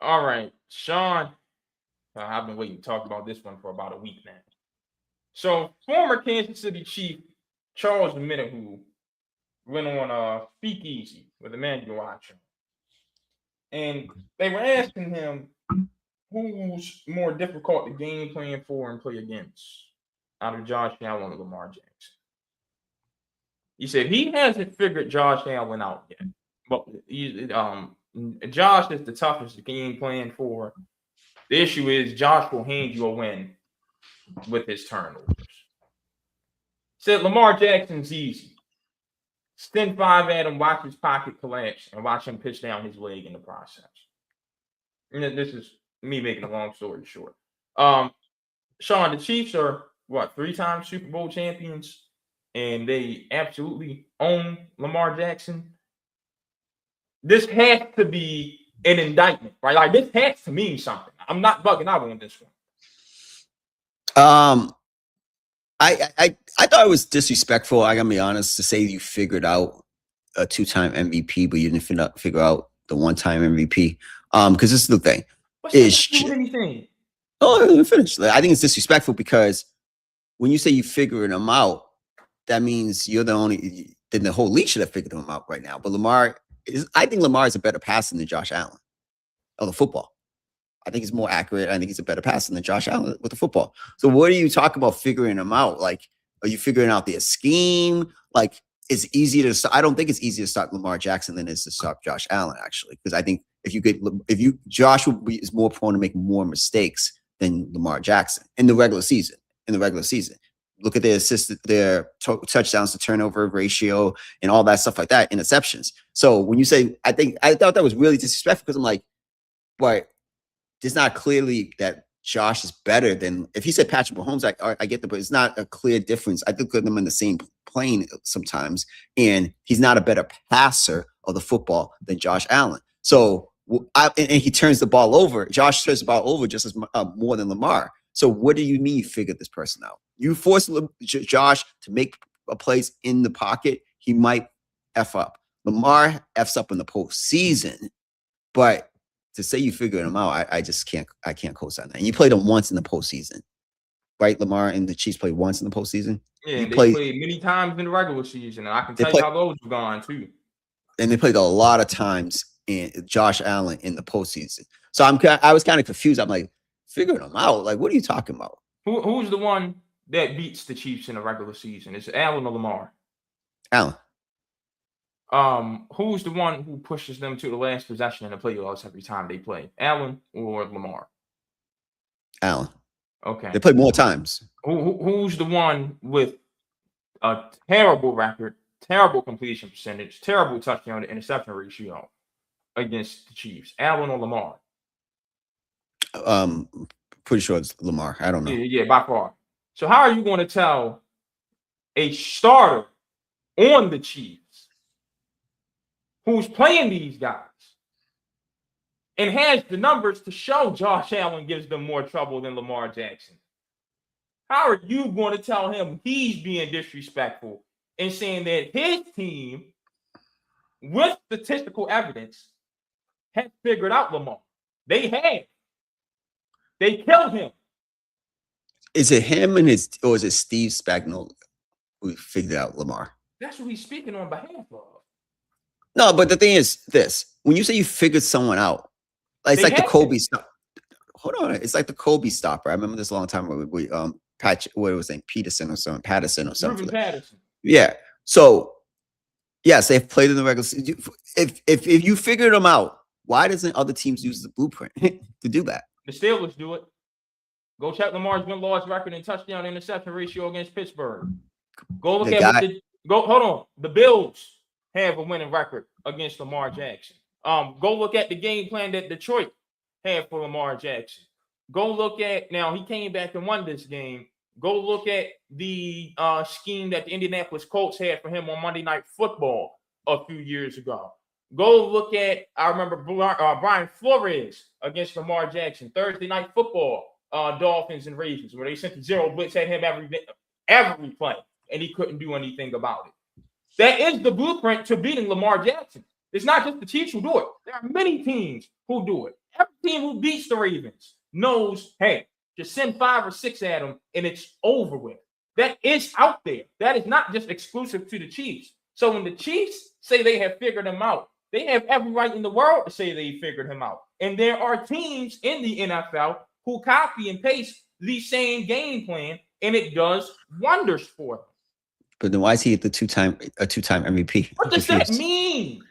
All right, Sean. I've been waiting to talk about this one for about a week now. So, former Kansas City Chief Charles Omenihu went on a speakeasy with Emmanuel Acho. And they were asking him who's more difficult to game plan for and play against out of Josh Allen and Lamar Jackson. He said he hasn't figured Josh Allen out yet. But Josh is the toughest to game plan for. The issue is Josh will hand you a win with his turnovers. Said Lamar Jackson's easy. Stand 5 at him, watch his pocket collapse, and watch him pitch down his leg in the process. And this is me making a long story short. Sean, the Chiefs are 3-time Super Bowl champions, and they absolutely own Lamar Jackson. This has to be an indictment, right? Like this has to mean something. I'm not bugging out on this one.
I thought it was disrespectful. I gotta be honest to say you figured out a 2-time MVP, but you didn't figure out the 1-time MVP. Because this is the thing.
What's that do with anything?
Oh, let me finish. I think it's disrespectful because when you say you figuring them out, that means you're the only. Then the whole league should have figured them out right now. But I think Lamar is a better passer than Josh Allen of the football. I think he's more accurate. I think he's a better passer than Josh Allen with the football. So what are you talking about figuring them out? Like, are you figuring out their scheme? Like, it's easier to start. I don't think it's easier to start Lamar Jackson than it is to start Josh Allen, actually. Because I think Josh is more prone to make more mistakes than Lamar Jackson in the regular season. Look at their touchdowns to turnover ratio and all that stuff like that, interceptions. So when you say, I thought that was really disrespectful because I'm like, but it's not clearly that Josh is better than if he said Patrick Mahomes. I get that, but it's not a clear difference. I think put them in the same plane sometimes, and he's not a better passer of the football than Josh Allen. So and he turns the ball over. Josh turns the ball over just as more than Lamar. So what do you mean you figured this person out? You force Josh to make a plays in the pocket, he might F up. Lamar F's up in the postseason, but to say you figured him out, I just can't co-sign that. And you played him once in the postseason, right? Lamar and the Chiefs played once in the postseason.
Yeah,
you
they played many times in the regular season, and I can tell you how those have gone too.
And they played a lot of times in Josh Allen in the postseason. So I was kind of confused. I'm like, figuring them out. Like, what are you talking about?
Who's the one that beats the Chiefs in the regular season? Is it Allen or Lamar?
Allen.
Who's the one who pushes them to the last possession in the playoffs every time they play? Allen or Lamar?
Allen.
Okay.
They played more times.
Who's the one with a terrible record, terrible completion percentage, terrible touchdown to interception ratio against the Chiefs? Allen or Lamar?
Pretty sure it's Lamar. I don't know.
Yeah, by far. So how are you going to tell a starter on the Chiefs who's playing these guys and has the numbers to show Josh Allen gives them more trouble than Lamar Jackson? How are you going to tell him he's being disrespectful and saying that his team, with statistical evidence, has figured out Lamar? They have. They killed him.
Is it him or is it Steve Spagnuolo who figured out Lamar?
That's what he's speaking on behalf of.
No, but the thing is this: when you say you figured someone out, it's like the Kobe stop. Hold on, it's like the Kobe stopper. I remember this a long time ago. We what was it, Patterson or something.
Patterson.
Yeah. So yes, they've played in the regular season. If you figured them out, why doesn't other teams use the blueprint to do that?
The Steelers do it. Go check Lamar's win-loss record and touchdown interception ratio against Pittsburgh. Go look hold on. The Bills have a winning record against Lamar Jackson. Go look at the game plan that Detroit had for Lamar Jackson. Go look at, now he came back and won this game. Go look at the scheme that the Indianapolis Colts had for him on Monday Night Football a few years ago. Go look at, I remember Brian Flores against Lamar Jackson, Thursday Night Football, Dolphins and Ravens, where they sent the zero blitz at him every play, and he couldn't do anything about it. That is the blueprint to beating Lamar Jackson. It's not just the Chiefs who do it. There are many teams who do it. Every team who beats the Ravens knows, hey, just send 5 or 6 at them, and it's over with. That is out there. That is not just exclusive to the Chiefs. So when the Chiefs say they have figured him out, they have every right in the world to say they figured him out. And there are teams in the NFL who copy and paste the same game plan, and it does wonders for them.
But then why is he a two-time MVP?
What does that mean?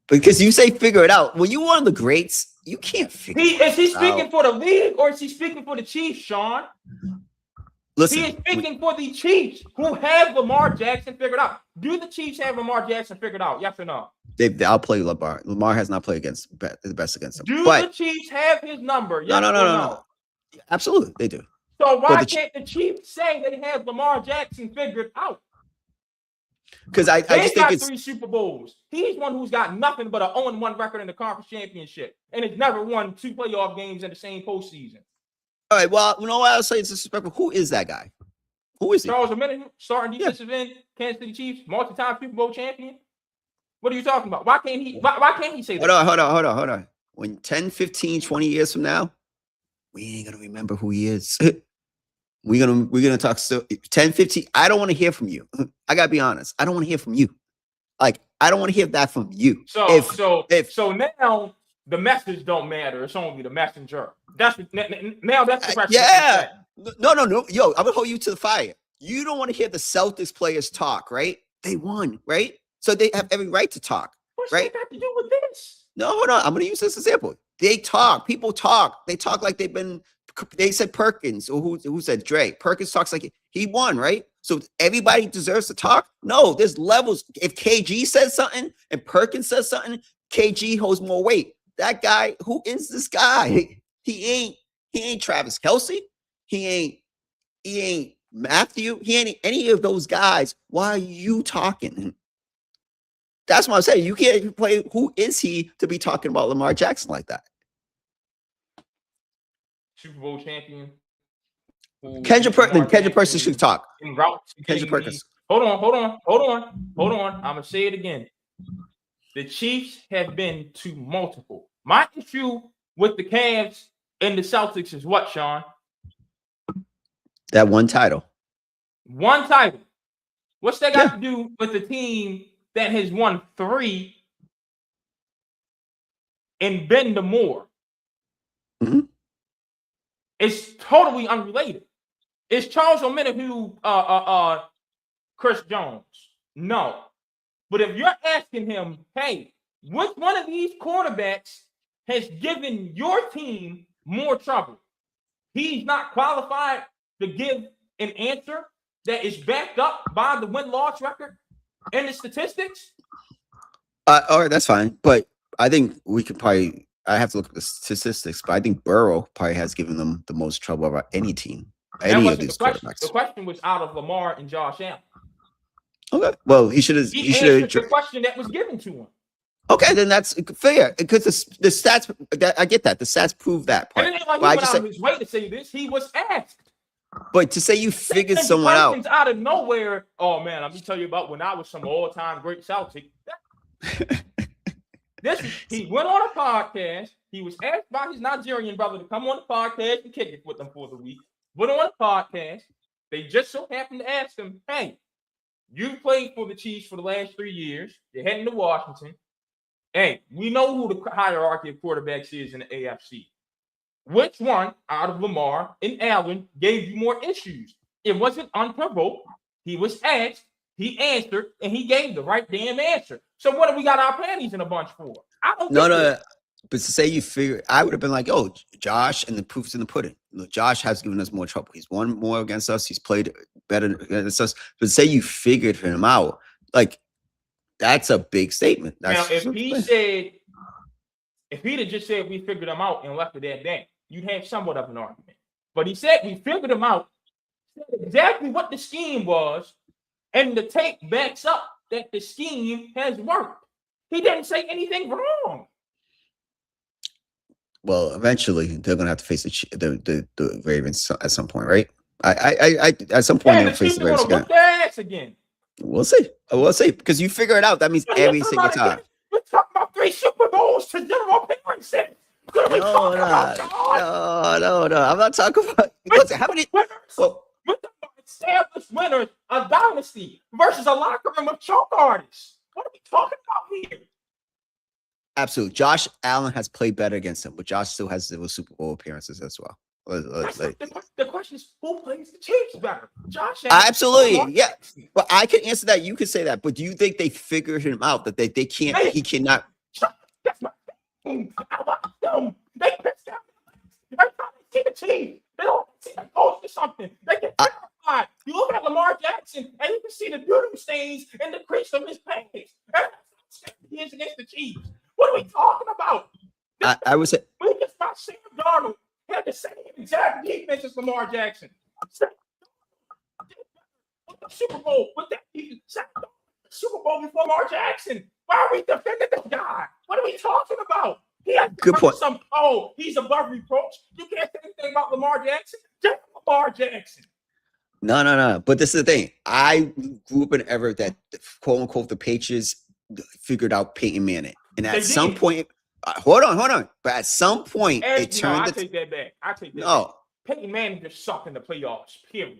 Because you say figure it out. When you one of the greats, you can't figure it out.
Is he speaking for the league or is he speaking for the Chiefs, Sean?
Listen,
he is speaking for the Chiefs who have Lamar Jackson figured out. Do the Chiefs have Lamar Jackson figured out? Yes or no?
I'll play Lamar. Lamar has not played against the best against them.
Do the Chiefs have his number? Yes
no. Absolutely, they do.
So why can't the Chiefs say they have Lamar Jackson figured out?
Because I just think it's
3 Super Bowls. He's one who's got nothing but an 0-1 record in the conference championship, and has never won 2 playoff games in the same postseason.
All right. Well, you know what I'll say is disrespectful. Who is that guy? Who is he?
Charles Omenihu, starting defensive end, Kansas City Chiefs, multi-time Super Bowl champion. What are you talking about? Why can't he say that?
Hold on. When 10, 15, 20 years from now, we ain't gonna remember who he is. We're gonna talk still 10, 15. I don't want to hear from you. I gotta be honest. I don't want to hear from you. Like, I don't want to hear that from you.
So now the message don't matter. It's only the messenger. That's the question.
Yeah. No. Yo, I'm gonna hold you to the fire. You don't want to hear the Celtics players talk, right? They won, right? So they have every right to talk.
What's
right?
that got to do with this?
No, hold on. I'm gonna use this example. They talk. People talk. They talk like they said Perkins, or who said Dre? Perkins talks like he won, right? So everybody deserves to talk? No, there's levels. If KG says something and Perkins says something, KG holds more weight. That guy, who is this guy? He ain't Travis Kelce. He ain't Matthew. He ain't any of those guys. Why are you talking? That's what I'm saying. You can't play. Who is he to be talking about Lamar Jackson like that?
Super Bowl champion.
Kendrick Perkins should talk.
Kendrick Perkins. Hold on. I'm gonna say it again. The Chiefs have been to multiple. My issue with the Cavs and the Celtics is what, Sean?
That one title.
One title. What's that got to do with the team that has won 3 and been to more?
Mm-hmm.
It's totally unrelated. Is Charles Omenihu Chris Jones? No. But if you're asking him, hey, which one of these quarterbacks has given your team more trouble? He's not qualified to give an answer that is backed up by the win-loss record and the statistics.
All right, that's fine. But I think we could probably, I have to look at the statistics, but I think Burrow probably has given them the most trouble about any team, any of these quarterbacks.
The question was out of Lamar and Josh Allen.
Okay. Well, he should have.
He answered the question that was given to him.
Okay, then that's fair because the stats. I get that the stats prove that part.
And it ain't like he went out of his way to say this. He was asked.
But to say you figured someone
out of nowhere. Oh man, let me tell you about when I was some all-time great Celtic. He went on a podcast. He was asked by his Nigerian brother to come on the podcast and kick it with them for the week. Went on a podcast. They just so happened to ask him, "Hey, you played for the Chiefs for the last 3 years. You're heading to Washington. Hey, we know who the hierarchy of quarterbacks is in the AFC. Which one out of Lamar and Allen gave you more issues?" It wasn't unprovoked. He was asked, he answered, and he gave the right damn answer. So what have we got our panties in a bunch for? I don't know.
No. But to say you figure, I would have been like, "Oh, Josh," and the proof's in the pudding. Look, Josh has given us more trouble. He's won more against us. He's played better against us. But say you figured him out, like that's a big statement.
Now, if he'd have just said we figured him out and left it at that, you'd have somewhat of an argument. But he said we figured him out, said exactly what the scheme was, and the tape backs up that the scheme has worked. He didn't say anything wrong.
Well, eventually they're gonna have to face the Ravens at some point, right? I at some point they'll face the Ravens again.
Their ass again.
We'll see. Because you figure it out. That means every single time.
We're talking about 3 Super Bowls to general appearances.
No. I'm not talking about. Listen, how many?
Well, with the established winners, a dynasty versus a locker room of choke artists. What are we talking about here?
Absolutely. Josh Allen has played better against him, but Josh still has 0 Super Bowl appearances as well.
The question is, who plays the Chiefs better? Josh
Allen. Absolutely. Yeah. But I can answer that. You can say that. But do you think they figured him out that they can't, he cannot?
That's my thing. I like them. They pissed out. Every time they see the team, they don't see the coach or something. They get terrified. You look at Lamar Jackson and you can see the doo-doo stains in the crease of his pants. He is against the Chiefs. What are we talking about?
I would say
we just got Sam Darnold had the same exact defense as Lamar Jackson. Super Bowl with that Super Bowl before Lamar Jackson. Why are we defending this guy? What are we talking about? He has
good point.
He's above reproach. You can't say anything about Lamar Jackson. Just Lamar Jackson.
No. But this is the thing. I grew up in Everett that quote unquote the Patriots figured out Peyton Manning. And at some point, hold on. But at some point, it turned.
I take that back.
No.
Peyton Manning just sucked in the playoffs, period.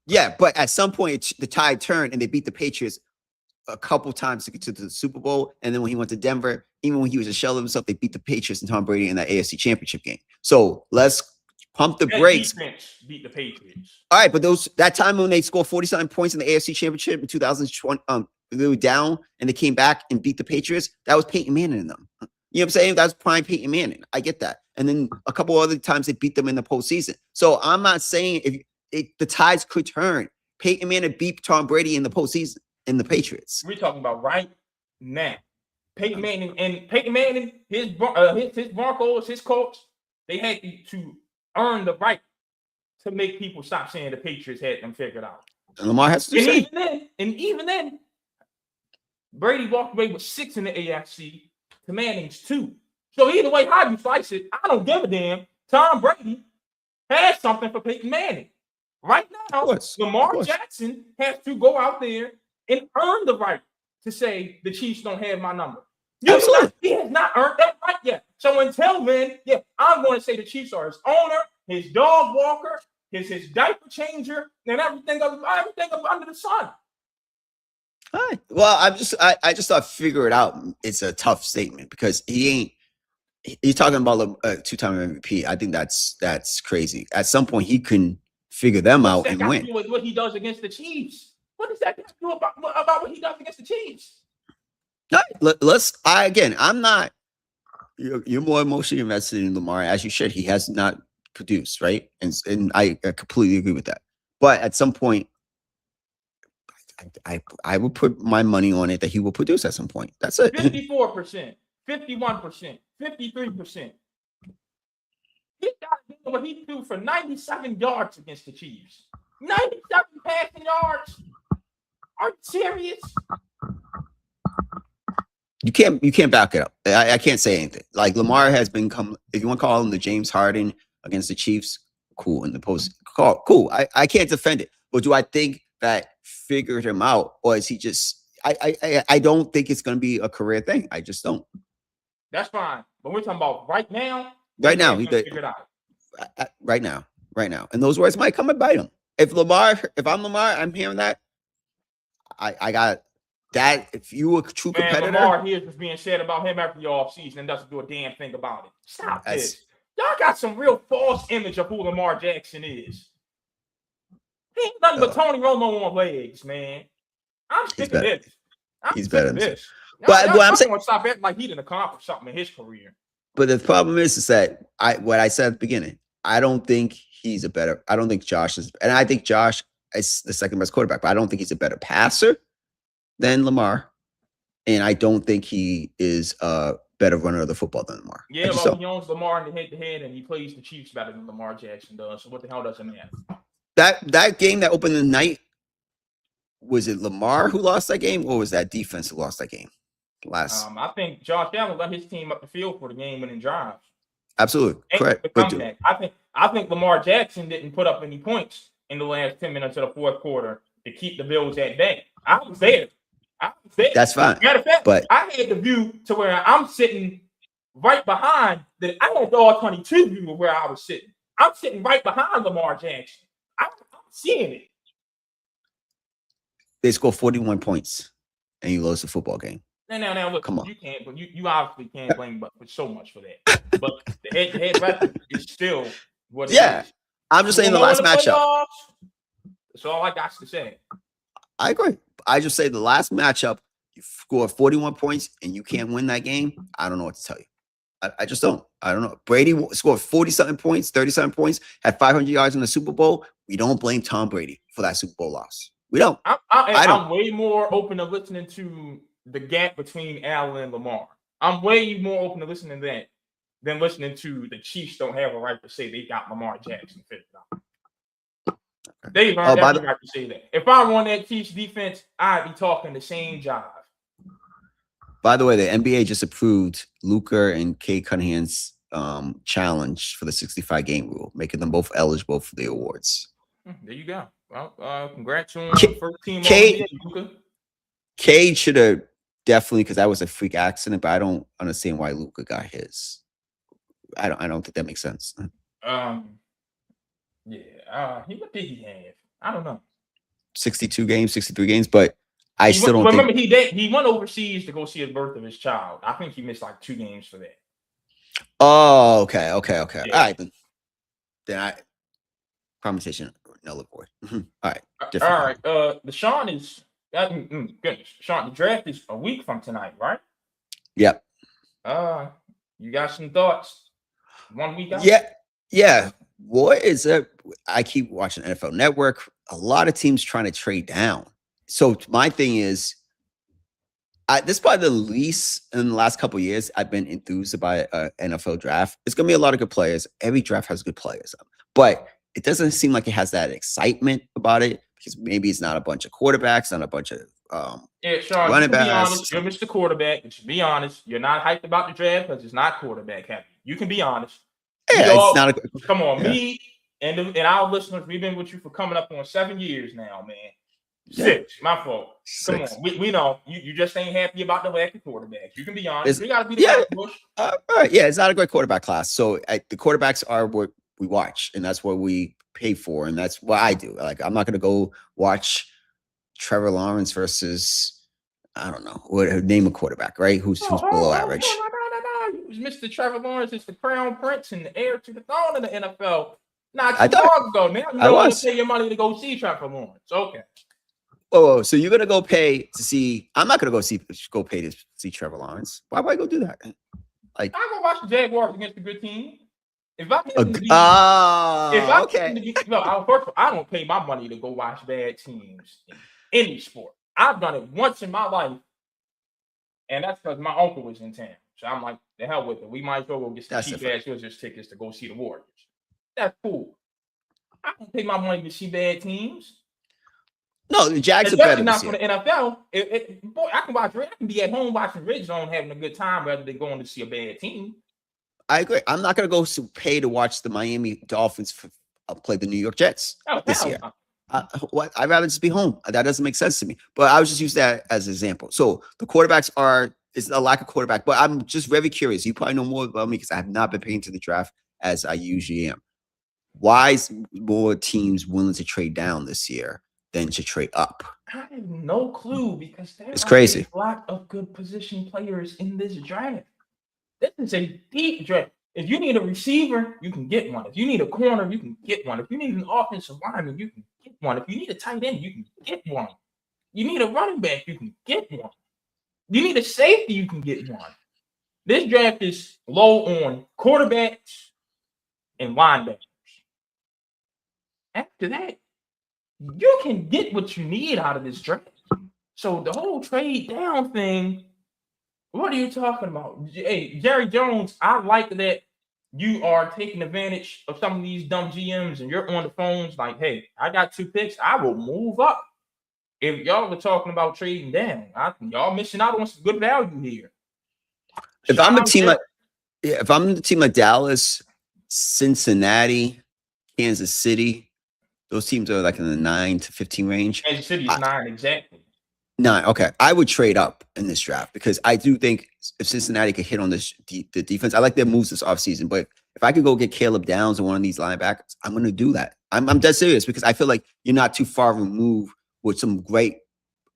Yeah, but at some point, the tide turned and they beat the Patriots a couple times to get to the Super Bowl. And then when he went to Denver, even when he was a shell of himself, they beat the Patriots and Tom Brady in that AFC Championship game. So let's pump the brakes.
Beat the Patriots.
All right, but that time when they scored 47 points in the AFC Championship in 2020, they were down and they came back and beat the Patriots. That was Peyton Manning in them. You know what I'm saying? That's prime Peyton Manning. I get that. And then a couple other times they beat them in the postseason. So I'm not saying if the tides could turn. Peyton Manning beat Tom Brady in the postseason in the Patriots.
We're talking about right now. Peyton Manning, his Broncos, his coach, they had to earn the right to make people stop saying the Patriots had them figured out.
And Lamar has to
even then, Brady walked away with 6 in the AFC to Manning's 2. So either way, how you slice it, I don't give a damn. Tom Brady has something for Peyton Manning. Right now, Lamar Jackson has to go out there and earn the right to say the Chiefs don't have my number. He has not earned that right yet. So until then, yeah, I'm going to say the Chiefs are his owner, his dog walker, his diaper changer, and everything under the sun.
All right. Well, I just thought figure it out. It's a tough statement because he ain't. You're talking about a two-time MVP. I think that's crazy. At some point, he can figure them out and win.
With what he does against the Chiefs. What does that do about what he does against the Chiefs?
I'm not. You're more emotionally invested in Lamar, as you should. He has not produced, right? And I completely agree with that. But at some point, I will put my money on it that he will produce at some point. That's it.
54%, 51%, 53%. He got what he threw for 97 yards against the Chiefs. 97 passing yards. Are you serious?
You can't back it up. I can't say anything. Like Lamar has become, if you want to call him the James Harden against the Chiefs, cool. In the post, cool. I can't defend it. But do I think that figured him out, or is he just? I don't think it's going to be a career thing. I just don't.
That's fine. But we're talking about right now.
Right now, he did. Right now, and those words might come and bite him. If I'm Lamar, I'm hearing that. I got. That if you a true competitor,
Lamar hears what's being said about him every offseason and doesn't do a damn thing about it. Stop this. Y'all got some real false image of who Lamar Jackson is. He ain't nothing but Tony Romo on legs, man. I'm sick of this.
He's better than this.
But I'm saying, stop acting like he didn't accomplish something in his career.
But the problem is that what I said at the beginning. I don't think Josh is, and I think Josh is the second best quarterback. But I don't think he's a better passer than Lamar, and I don't think he is a better runner of the football than Lamar.
Yeah, well, he owns Lamar in the head-to-head, and he plays the Chiefs better than Lamar Jackson does. So what the hell does it matter?
That game that opened the night, was it Lamar who lost that game, or was that defense who lost that game?
I think Josh Allen let his team up the field for the game-winning drives.
Absolutely correct.
I think Lamar Jackson didn't put up any points in the last 10 minutes of the fourth quarter to keep the Bills at bay. I was there.
That's fine.
Matter of fact, but I had the view to where I'm sitting right behind I had the all-22 view of where I was sitting. I'm sitting right behind Lamar Jackson. I'm seeing it.
They score 41 points and you lose the football game.
Now, look, come on. You can't, but you obviously can't blame but for so much for that. But the head-to-head record is still what it is.
I'm just saying the last matchup.
That's all I got to say.
I agree. I just say the last matchup, you score 41 points and you can't win that game. I don't know what to tell you. I just don't. I don't know. Brady scored 47 points, 37 points, had 500 yards in the Super Bowl. We don't blame Tom Brady for that Super Bowl loss. We don't.
I'm way more open to listening to the gap between Allen and Lamar. I'm way more open to listening to that than listening to the Chiefs don't have a right to say they got Lamar Jackson figured out. They learned every right to say that. If I were on that Chiefs defense, I'd be talking the same jive.
By the way, the NBA just approved Luka and Kay Cunningham's challenge for the 65-game rule, making them both eligible for the awards.
There you go. Well, congrats on the first team. Luka.
Kay should have definitely, because that was a freak accident, but I don't understand why Luka got his. I don't think that makes sense.
What did he have? I don't know.
62 games, 63 games, but I still don't
remember he went overseas to go see the birth of his child. I think he missed like 2 games for that.
Oh, okay. Yeah. All right, then conversation null and void. All right.
All right. Deshaun is goodness. Sean, the draft is a week from tonight, right?
Yep.
You got some thoughts? 1 week out?
Yeah. What is it? I keep watching NFL Network. A lot of teams trying to trade down. So my thing is, this is probably the least in the last couple of years I've been enthused by an NFL draft. It's going to be a lot of good players. Every draft has good players. But it doesn't seem like it has that excitement about it because maybe it's not a bunch of quarterbacks, not a bunch of
Sean,
running backs.
Be honest, you're Mr. Quarterback. You should be honest. You're not hyped about the draft because it's not quarterback happy. You can be honest. Come on, me and our listeners, we've been with you for coming up on 7 years now, man. 6. My fault.
6.
Come on. We know you just ain't happy about the lack of quarterbacks. You can be honest.
It's,
We got to be the
yeah,
Bush.
all right. Yeah, it's not a great quarterback class. So the quarterbacks are what we watch, and that's what we pay for, and that's what I do. Like, I'm not going to go watch Trevor Lawrence versus, I don't know, name a quarterback, right? Who's below average.
No. Mr. Trevor Lawrence is the crown prince and the heir to the throne of the NFL. Not too long ago. Now you don't want to pay your money to go see Trevor Lawrence. Okay.
Oh, so you're gonna go pay to see? I'm not gonna go pay to see Trevor Lawrence. Why would I go do that? Like,
I'm gonna watch the Jaguars against the good team. If I
okay.
First of all, I don't pay my money to go watch bad teams in any sport. I've done it once in my life, and that's because my uncle was in town. So I'm like, the hell with it. We might as well go get some cheap ass Wizards tickets to go see the Warriors. That's cool. I don't pay my money to see bad teams.
No, the Jags are better
not for the NFL. Boy, I can be at home watching Red Zone having a good time rather than going to see a bad team.
I agree. I'm not going to go pay to watch the Miami Dolphins play the New York Jets this year. I'd rather just be home. That doesn't make sense to me. But I was just use that as an example. So the quarterbacks is a lack of quarterback. But I'm just very curious. You probably know more about me because I have not been paying to the draft as I usually am. Why is more teams willing to trade down this year than to trade up?
I have no clue because
it's crazy.
A lot of good position players in this draft. This is a deep draft. If you need a receiver, you can get one. If you need a corner, you can get one. If you need an offensive lineman, you can get one. If you need a tight end, you can get one. You need a running back, you can get one. You need a safety, you can get one. This draft is low on quarterbacks and linebackers. After that, you can get what you need out of this draft. So the whole trade down thing, what are you talking about? Hey, Jerry Jones, I like that you are taking advantage of some of these dumb GMs and you're on the phones like, hey, I got 2 picks. I will move up. If y'all were talking about trading down, y'all missing out on some good value here.
If I'm the team like Dallas, Cincinnati, Kansas City, those teams are like in the 9 to 15 range.
Kansas City is 9 exactly.
9. Okay, I would trade up in this draft because I do think if Cincinnati could hit on the defense, I like their moves this offseason. But if I could go get Caleb Downs or one of these linebackers, I'm going to do that. I'm dead serious because I feel like you're not too far removed with some great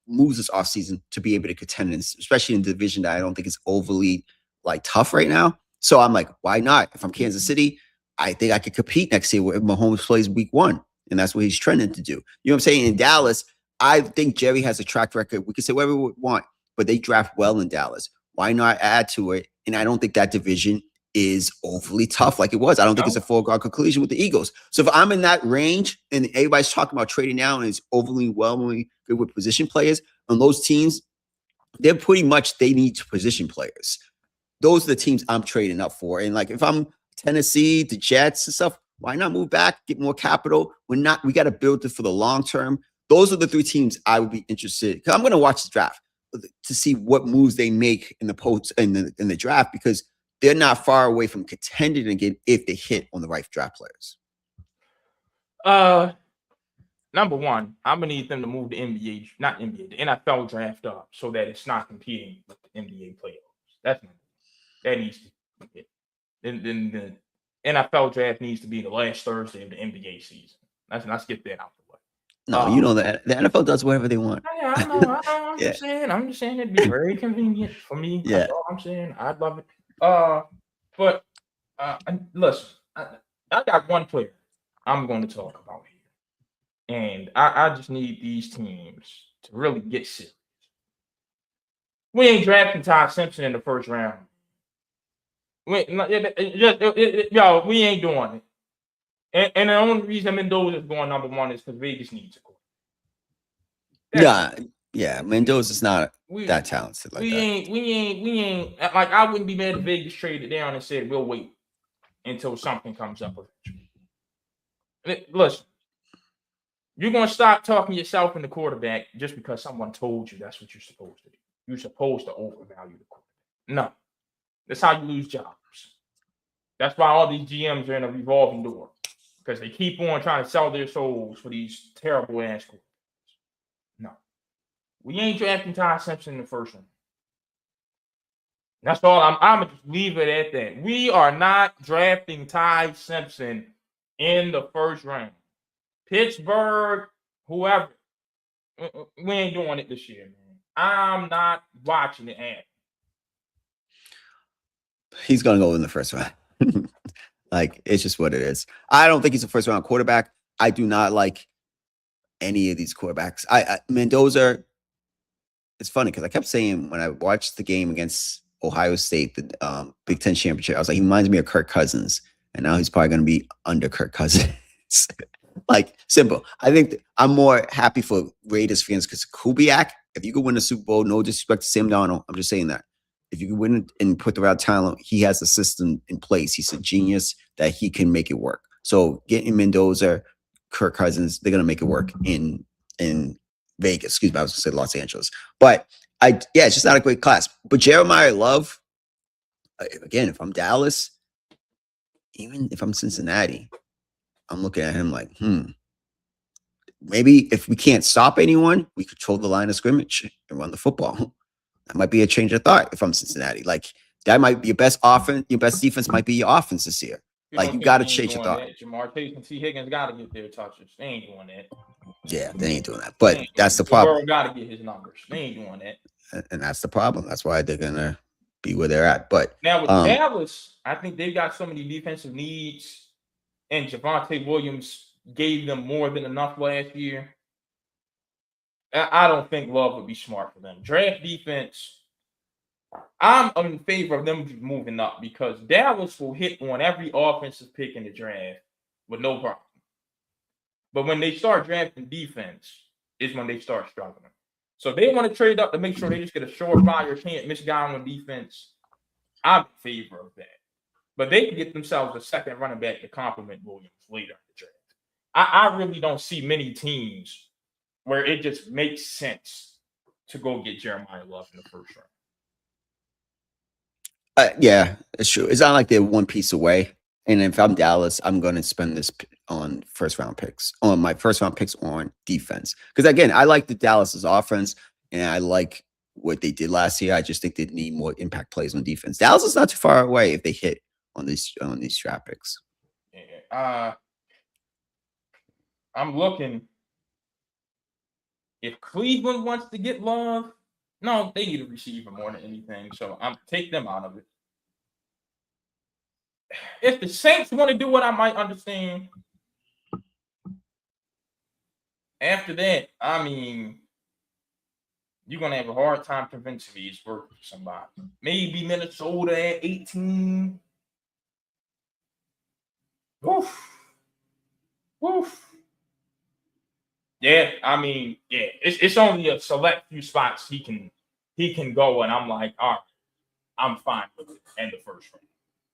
moves this offseason to be able to contend, especially in a division that I don't think is overly like tough right now. So I'm like, why not? If I'm Kansas City, I think I could compete next year if Mahomes plays week 1. And that's what he's trending to do. You know what I'm saying? In Dallas, I think Jerry has a track record. We can say whatever we want, but they draft well in Dallas. Why not add to it? And I don't think that division is overly tough like it was. I don't think it's a foregone conclusion with the Eagles. So if I'm in that range and everybody's talking about trading down and it's overly good with position players on those teams, they're pretty much, they need position players. Those are the teams I'm trading up for. And like if I'm Tennessee, the Jets and stuff, why not move back, get more capital? We got to build it for the long term. Those are the 3 teams I would be interested because I'm going to watch the draft to see what moves they make in the draft because they're not far away from contending again if they hit on the right draft players.
Number one, I'm gonna need them to move the the NFL draft up so that it's not competing with the NBA playoffs. That needs to be it. Then the NFL draft needs to be the last Thursday of the NBA season. Let's get that out the way.
No, you know that the NFL does whatever they want.
Yeah, I know. I'm just saying it'd be very convenient for me.
Yeah.
That's all I'm saying. I'd love it. But listen, I got one player I'm going to talk about here. And I just need these teams to really get serious. We ain't drafting Todd Simpson in the first round. We ain't doing it. And the only reason Mendoza is going number 1 is because Vegas needs a quarterback.
Yeah, Mendoza is not that talented like that.
We ain't like I wouldn't be mad if Vegas traded down and said we'll wait until something comes up eventually. Listen, you're gonna stop talking yourself into quarterback just because someone told you that's what you're supposed to do. You're supposed to overvalue the quarterback. No, that's how you lose jobs. That's why all these GMs are in a revolving door because they keep on trying to sell their souls for these terrible ass quarterbacks. No. We ain't drafting Ty Simpson in the first round. That's all. I'm gonna just leave it at that. We are not drafting Ty Simpson in the first round. Pittsburgh, whoever, we ain't doing it this year, man. I'm not watching it happen.
He's gonna go in the first round. Like, it's just what it is. I don't think he's a first round quarterback. I do not like any of these quarterbacks. Mendoza. It's funny because I kept saying when I watched the game against Ohio State, the Big Ten championship, I was like, he reminds me of Kirk Cousins, and now he's probably going to be under Kirk Cousins. Like, simple. I think I'm more happy for Raiders fans because Kubiak, if you could win a Super Bowl, no disrespect to Sam Darnold, I'm just saying that. If you could win and put the right talent, he has a system in place. He's a genius that he can make it work. So getting Mendoza, Kirk Cousins, they're going to make it work in Vegas. Excuse me, I was going to say Los Angeles. But it's just not a great class. But Jeremiah Love, again, if I'm Dallas, even if I'm Cincinnati, I'm looking at him like, maybe if we can't stop anyone, we control the line of scrimmage and run the football. That might be a change of thought if I'm Cincinnati. Like, that might be your best offense. Your best defense might be your offense this year. Like, you got to change your thought.
Jamar Chase and T. Higgins got to get their touches. They ain't doing that.
Yeah, they ain't doing that. But that's the problem.
Got to get his numbers. They ain't doing that.
And that's the problem. That's why they're going to be where they're at. But
now with Dallas, I think they've got so many defensive needs, and Javonte Williams gave them more than enough last year. I don't think Love would be smart for them. Draft defense, I'm in favor of them moving up because Dallas will hit on every offensive pick in the draft with no problem. But when they start drafting defense is when they start struggling. So they want to trade up to make sure they just get a surefire, can't miss guy on defense. I'm in favor of that. But they can get themselves a second running back to complement Williams later in the draft. I really don't see many teams where it just makes sense to go get Jeremiah Love in the first round.
Yeah, it's true. It's not like they're one piece away. And if I'm Dallas, I'm going to spend this on my first round picks on defense. Because again, I like the Dallas's offense and I like what they did last year. I just think they need more impact plays on defense. Dallas is not too far away if they hit on these draft picks.
I'm looking. If Cleveland wants to get Love, no, they need a receiver more than anything. So I'm take them out of it. If the Saints want to do what I might understand, after that, I mean, you're going to have a hard time convincing me it's worth for somebody. Maybe Minnesota at 18. Woof. Yeah, I mean, yeah, it's only a select few spots he can go, and I'm like, all right, I'm fine with it in the first round.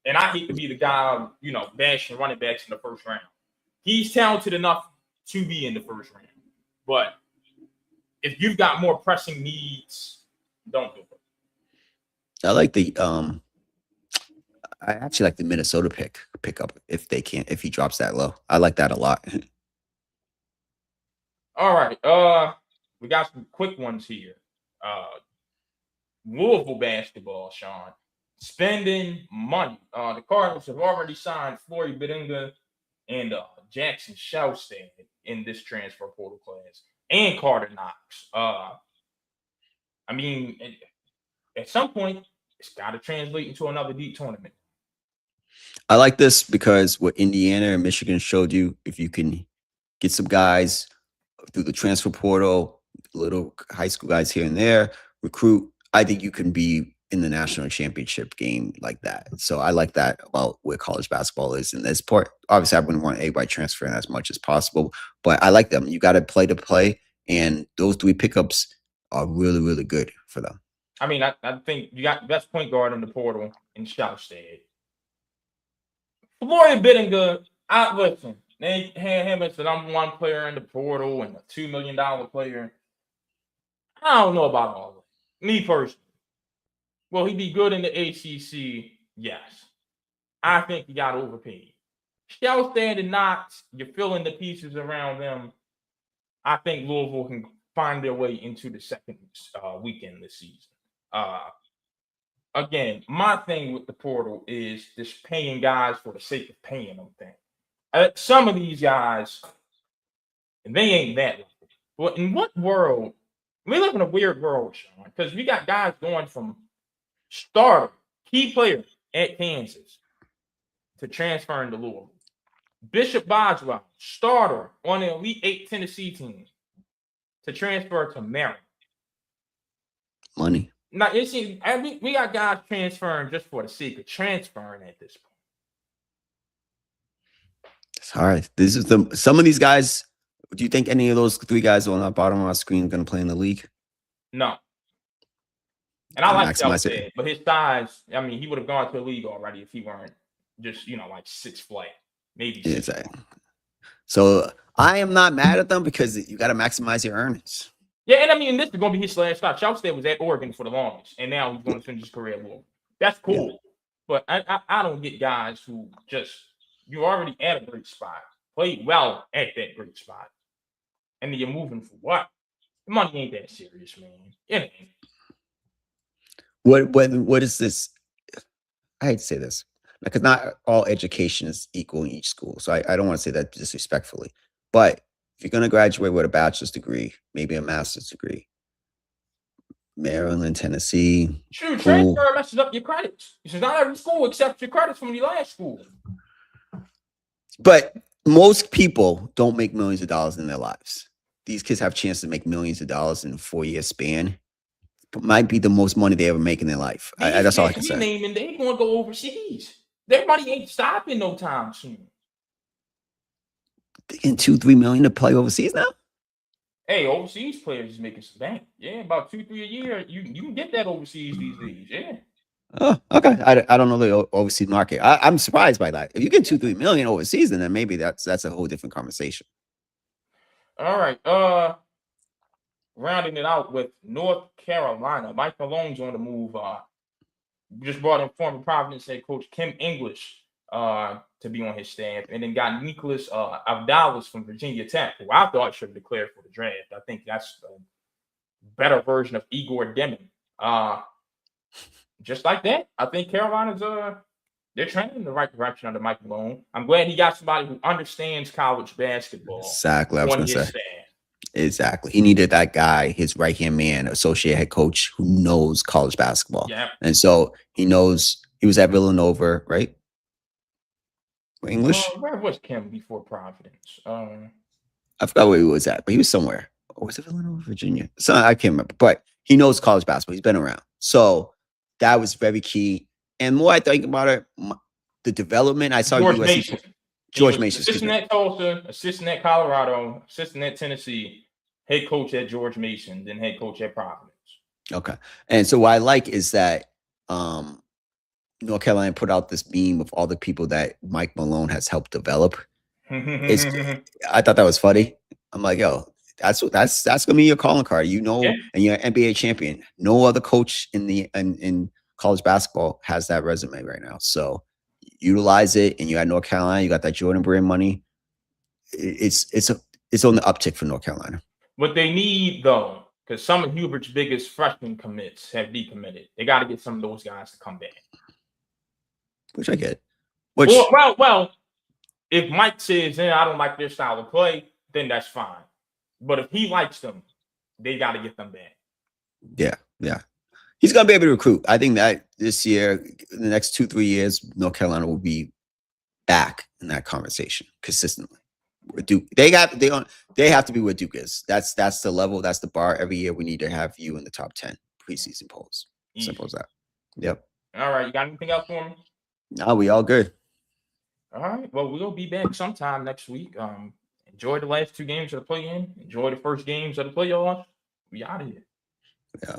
And I hate to be the guy, bashing running backs in the first round. He's talented enough to be in the first round. But if you've got more pressing needs, don't do it.
I like I actually like the Minnesota pickup if he drops that low. I like that a lot.
All right. We got some quick ones here. Louisville basketball, Sean. Spending money. The Cardinals have already signed Flory Bedinga and Jackson Shelstad in this transfer portal class, and Carter Knox. I mean, at some point, it's got to translate into another deep tournament.
I like this because what Indiana and Michigan showed you, if you can get some guys through the transfer portal, little high school guys here and there, recruit, I think you can be in the national championship game like that. So I like that about where college basketball is in this part. Obviously, I wouldn't want everybody transferring as much as possible, but I like them. You got to play, and those 3 pickups are really, really good for them.
I mean, I think you got the best point guard in the portal in Shelstad. Flory Bedinga, listen, they had him as the number 1 player in the portal and a $2 million player. I don't know about all of it. Me personally. Will he be good in the ACC? Yes. I think he got overpaid. Shelstad and Knox, you're filling the pieces around them. I think Louisville find their way into the second weekend this season. Again, my thing with the portal is just paying guys for the sake of paying them thing. Some of these guys, and they ain't that level. But in what world? We live in a weird world, Sean, because we got guys going from starter, key player at Kansas to transferring to Louisville. Bishop Boswell, starter on the Elite Eight Tennessee team, to transfer to Maryland.
Money.
Now, we got guys transferring just for the sake of transferring at this point.
It's hard. This is some of these guys. Do you think any of those three guys on the bottom of our screen are going to play in the league?
No. And I like Selstead, but his size, I mean, he would have gone to the league already if he weren't just, like 6 flight, maybe.
Yeah, exactly. So I am not mad at them because you got to maximize your earnings.
Yeah, and I mean, this is going to be his last stop. Selstead was at Oregon for the longest, and now he's going to finish his career at Louisville. That's cool. Yeah. But I don't get guys who just, you're already at a great spot, played well at that great spot, and then you're moving for what? The money ain't that serious, man. It ain't.
What is this? I hate to say this, because not all education is equal in each school. So I don't want to say that disrespectfully. But if you're going to graduate with a bachelor's degree, maybe a master's degree, Maryland, Tennessee.
True, transfer messes up your credits. It's not every school accepts your credits from your last school.
But most people don't make millions of dollars in their lives. These kids have a chance to make millions of dollars in a 4-year span. It might be the most money they ever make in their life. That's all I can say.
Naming, they going to go overseas. Their money ain't stopping no time soon.
They getting $2-3 million to play overseas now?
Hey, overseas players is making some bank. Yeah, about 2-3 a year. You can get that overseas these days. Yeah.
Oh, okay. I don't know the overseas market. I'm surprised by that. If you get $2-3 million overseas, then maybe that's a whole different conversation.
All right. Rounding it out with North Carolina. Mike Malone's on the move. Just brought in former Providence head coach Kim English to be on his staff, and then got Nicholas Avdalas from Virginia Tech, who I thought should have declared for the draft. I think that's a better version of Igor Deming. Just like that, I think Carolina's they're trending in the right direction under Mike Malone. I'm glad he got somebody who understands college basketball.
Exactly. I was going to say. Exactly. He needed that guy, his right-hand man, associate head coach, who knows college basketball.
Yeah.
And so he knows. He was at Villanova, right? English?
Where was Kim before Providence?
I forgot where he was at, but he was somewhere. Or was it Villanova, Virginia? So I can't remember. But he knows college basketball. He's been around. So that was very key. And more I think about it, the development. I saw
George
USC.
Mason.
George Mason.
Assistant at Tulsa, assistant at Colorado, assistant at Tennessee, head coach at George Mason, then head coach at Providence.
Okay. And so what I like is that North Carolina put out this meme of all the people that Mike Malone has helped develop. I thought that was funny. I'm like, yo, that's gonna be your calling card, and you're an NBA champion. No other coach in college basketball has that resume right now. So utilize it, and you got North Carolina. You got that Jordan Brand money. It's on the uptick for North Carolina.
What they need though, because some of Hubert's biggest freshman commits have decommitted. They got to get some of those guys to come back.
Which I get.
Well, if Mike says, I don't like their style of play, then that's fine. But if he likes them, they got to get them back.
Yeah. He's going to be able to recruit. I think that this year, in the next 2-3 years, North Carolina will be back in that conversation consistently. Duke, they have to be where Duke is. That's the level. That's the bar. Every year we need to have you in the top 10 preseason polls. Simple as that. Yep.
All right. You got anything else for me?
No, we all good.
All right. Well, we'll be back sometime next week. Enjoy the last 2 games of the play-in. Enjoy the first games of the playoffs. We out of here.
Yeah.